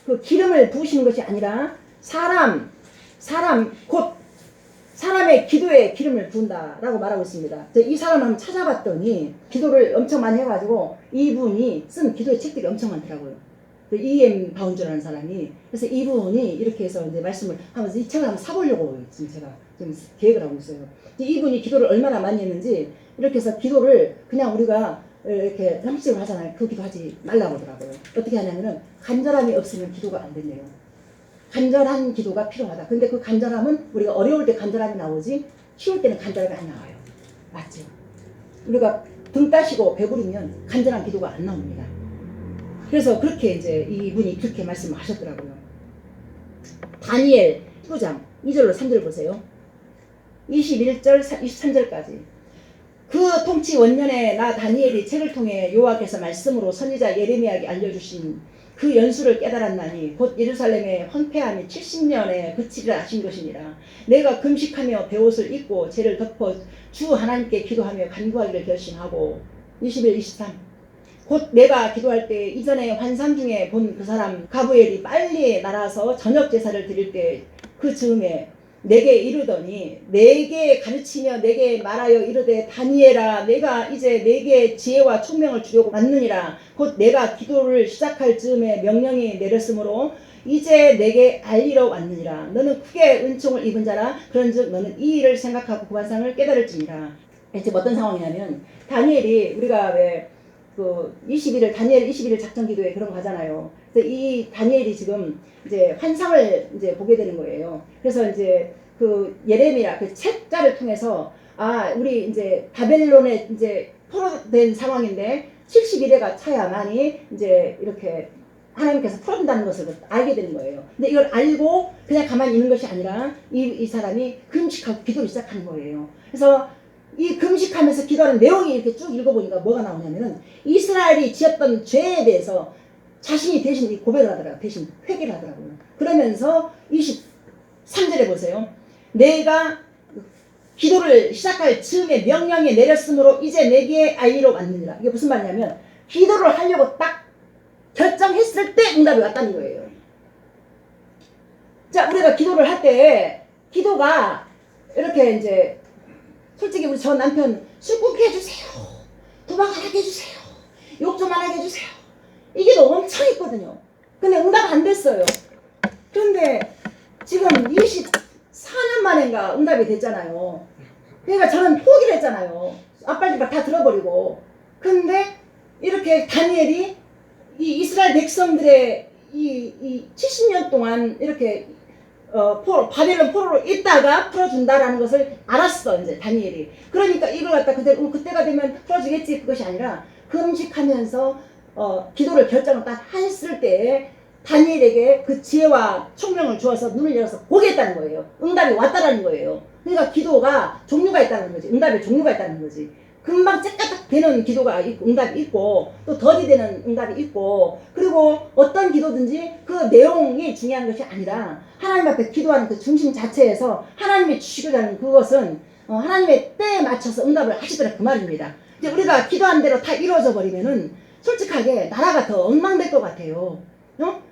그 기름을 부으시는 것이 아니라 사람 곧 사람의 기도에 기름을 부은다라고 말하고 있습니다. 이 사람을 한번 찾아봤더니 기도를 엄청 많이 해가지고 이분이 쓴 기도의 책들이 엄청 많더라고요. E.M. 바운드라는 사람이. 그래서 이분이 이렇게 해서 이제 말씀을 하면서 이 책을 한번 사보려고 지금 제가 지금 계획을 하고 있어요. 이분이 기도를 얼마나 많이 했는지 이렇게 해서 기도를 그냥 우리가 이렇게 형식으로 하잖아요. 그 기도하지 말라고 하더라고요. 어떻게 하냐면은 간절함이 없으면 기도가 안 된대요. 간절한 기도가 필요하다. 근데 그 간절함은 우리가 어려울 때 간절함이 나오지 쉬울 때는 간절함이 안 나와요. 맞죠? 우리가 등 따시고 배부르면 간절한 기도가 안 나옵니다. 그래서 그렇게 이제 이분이 그렇게 말씀하셨더라고요. 다니엘 19장 2절로 3절 보세요. 21절 23절까지. 그 통치 원년에 나 다니엘이 책을 통해 여호와께서 말씀으로 선지자 예레미야에게 알려주신 그 연수를 깨달았나니 곧 예루살렘의 황폐함이 70년에 그치리라 하신 것이니라. 내가 금식하며 베옷을 입고 죄를 덮어 주 하나님께 기도하며 간구하기를 결심하고 21, 23 곧 내가 기도할 때 이전에 환상 중에 본 그 사람 가브엘이 빨리 날아서 저녁 제사를 드릴 때 그 즈음에 내게 이르더니 내게 가르치며 내게 말하여 이르되 다니엘아 내가 이제 내게 지혜와 총명을 주려고 왔느니라. 곧 내가 기도를 시작할 즈음에 명령이 내렸으므로 이제 내게 알리러 왔느니라. 너는 크게 은총을 입은 자라. 그런즉 너는 이 일을 생각하고 그 환상을 깨달을지니라. 지금 어떤 상황이냐면 다니엘이 우리가 왜 그 21일 다니엘 21일 작전 기도회 그런 거 하잖아요. 그래서 이 다니엘이 지금 이제 환상을 이제 보게 되는 거예요. 그래서 이제 그 예레미야 그 책자를 통해서 우리 이제 바벨론에 이제 포로된 상황인데 71회가 차야만이 이제 이렇게 하나님께서 풀어준다는 것을 알게 되는 거예요. 근데 이걸 알고 그냥 가만히 있는 것이 아니라 이 사람이 금식하고 기도를 시작하는 거예요. 그래서 이 금식하면서 기도하는 내용이 이렇게 쭉 읽어보니까 뭐가 나오냐면은 이스라엘이 지었던 죄에 대해서 자신이 대신 고백을 하더라고요. 대신 회개를 하더라고요. 그러면서 23절에 보세요. 내가 기도를 시작할 즈음에 명령이 내렸으므로 이제 내게 아이로 만드니라. 이게 무슨 말이냐면 기도를 하려고 딱 결정했을 때 응답이 왔다는 거예요. 자, 우리가 기도를 할 때 기도가 이렇게 이제 솔직히 우리 저 남편 술 끊게 해주세요. 도박 안 하게 해주세요. 욕 좀 안 하게 해주세요. 이게 너 엄청 있거든요. 근데 응답 안 됐어요. 그런데 지금 24년 만인가 응답이 됐잖아요. 그러니까 저는 포기를 했잖아요. 아빠 집 다 들어버리고. 근데 이렇게 다니엘이 이 이스라엘 백성들의 이 70년 동안 이렇게 바벨론 포로로 있다가 풀어준다라는 것을 알았어, 이제 다니엘이. 그러니까 이걸 갖다 그때가 되면 풀어주겠지, 그것이 아니라 금식하면서 기도를 결정을 딱 했을 때 다니엘에게 그 지혜와 총명을 주어서 눈을 열어서 보게 했다는 거예요. 응답이 왔다라는 거예요. 그러니까 기도가 종류가 있다는 거지. 응답의 종류가 있다는 거지. 금방 째까딱 되는 기도가 있고, 응답이 있고, 또 덜이 되는 응답이 있고, 그리고 어떤 기도든지 그 내용이 중요한 것이 아니라 하나님 앞에 기도하는 그 중심 자체에서 하나님이 주시고자 그것은 하나님의 때에 맞춰서 응답을 하시더라, 그 말입니다. 이제 우리가 기도한 대로 다 이루어져 버리면은 솔직하게 나라가 더 엉망될 것 같아요.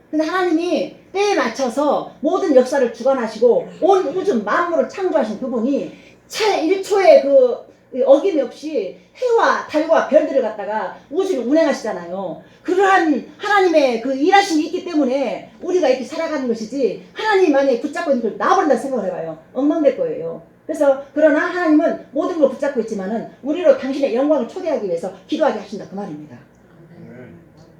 근데 하나님이 때에 맞춰서 모든 역사를 주관하시고 온 우주 만물을 창조하신 그분이 채 1초의 그 어김이 없이 해와 달과 별들을 갖다가 우주를 운행하시잖아요. 그러한 하나님의 그 일하심이 있기 때문에 우리가 이렇게 살아가는 것이지 하나님만이 붙잡고 있는 걸 놔버린다는 생각을 해봐요. 엉망될 거예요. 그래서 그러나 하나님은 모든 걸 붙잡고 있지만은 우리로 당신의 영광을 초대하기 위해서 기도하게 하신다, 그 말입니다.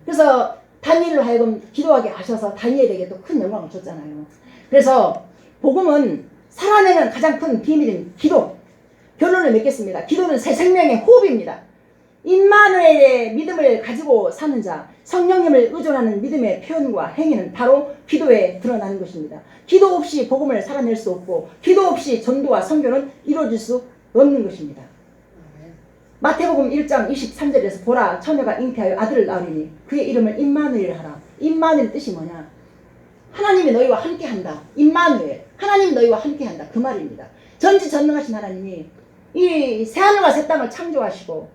그래서 다니엘로 하여금 기도하게 하셔서 다니엘에게 또 큰 영광을 줬잖아요. 그래서 복음은 살아내는 가장 큰 비밀인 기도. 결론을 맺겠습니다. 기도는 새 생명의 호흡입니다. 임마누엘의 믿음을 가지고 사는 자, 성령님을 의존하는 믿음의 표현과 행위는 바로 기도에 드러나는 것입니다. 기도 없이 복음을 살아낼 수 없고 기도 없이 전도와 선교는 이루어질 수 없는 것입니다. 마태복음 1장 23절에서 보라, 처녀가 잉태하여 아들을 낳으리니 그의 이름을 임마누엘 하라. 임마누엘 뜻이 뭐냐? 하나님이 너희와 함께한다. 임마누엘, 하나님이 너희와 함께한다, 그 말입니다. 전지전능하신 하나님이 이 새하늘과 새 땅을 창조하시고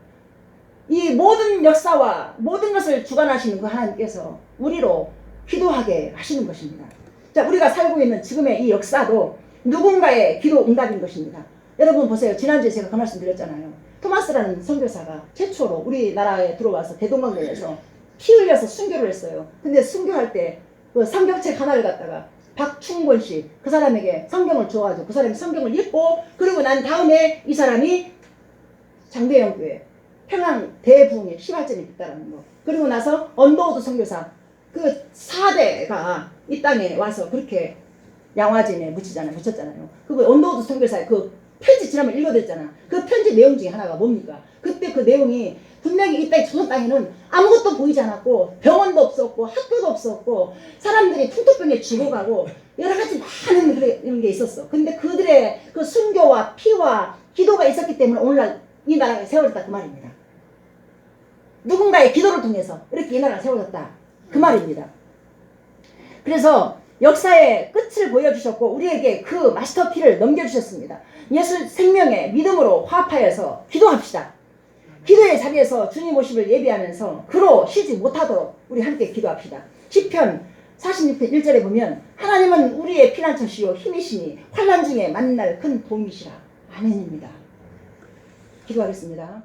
이 모든 역사와 모든 것을 주관하시는 그 하나님께서 우리로 기도하게 하시는 것입니다. 자, 우리가 살고 있는 지금의 이 역사도 누군가의 기도 응답인 것입니다. 여러분 보세요. 지난주에 제가 그 말씀 드렸잖아요. 토마스라는 선교사가 최초로 우리나라에 들어와서 대동강변에서 피 흘려서 순교를 했어요. 근데 순교할 때 그 성경책 하나를 갖다가 박충권 씨, 그 사람에게 성경을 줘가지고 그 사람이 성경을 읽고 그리고 난 다음에 이 사람이 장대영 교회 평양 대부흥에 시발점이 됐다는 거. 그리고 나서 언더우드 선교사 그 4대가 이 땅에 와서 그렇게 양화진에 묻혔잖아요. 그 언더우드 선교사의 그 편지 지난번 읽어드렸잖아. 그 편지 내용 중에 하나가 뭡니까? 그때 그 내용이 분명히 이 땅, 조선 땅에는 아무것도 보이지 않았고 병원도 없었고 학교도 없었고 사람들이 풍토병에 죽어가고 여러 가지 많은 이런 게 있었어. 근데 그들의 그 순교와 피와 기도가 있었기 때문에 오늘날 이 나라가 세워졌다, 그 말입니다. 누군가의 기도를 통해서 이렇게 이 나라가 세워졌다, 그 말입니다. 그래서 역사의 끝을 보여주셨고 우리에게 그 마스터피를 넘겨주셨습니다. 예수 생명의 믿음으로 화합하여서 기도합시다. 기도의 자리에서 주님 오심을 예비하면서 그로 쉬지 못하도록 우리 함께 기도합시다. 시편 46편 1절에 보면 하나님은 우리의 피난처시요 힘이시니 환난 중에 만날 큰 도움이시라. 아멘입니다. 기도하겠습니다.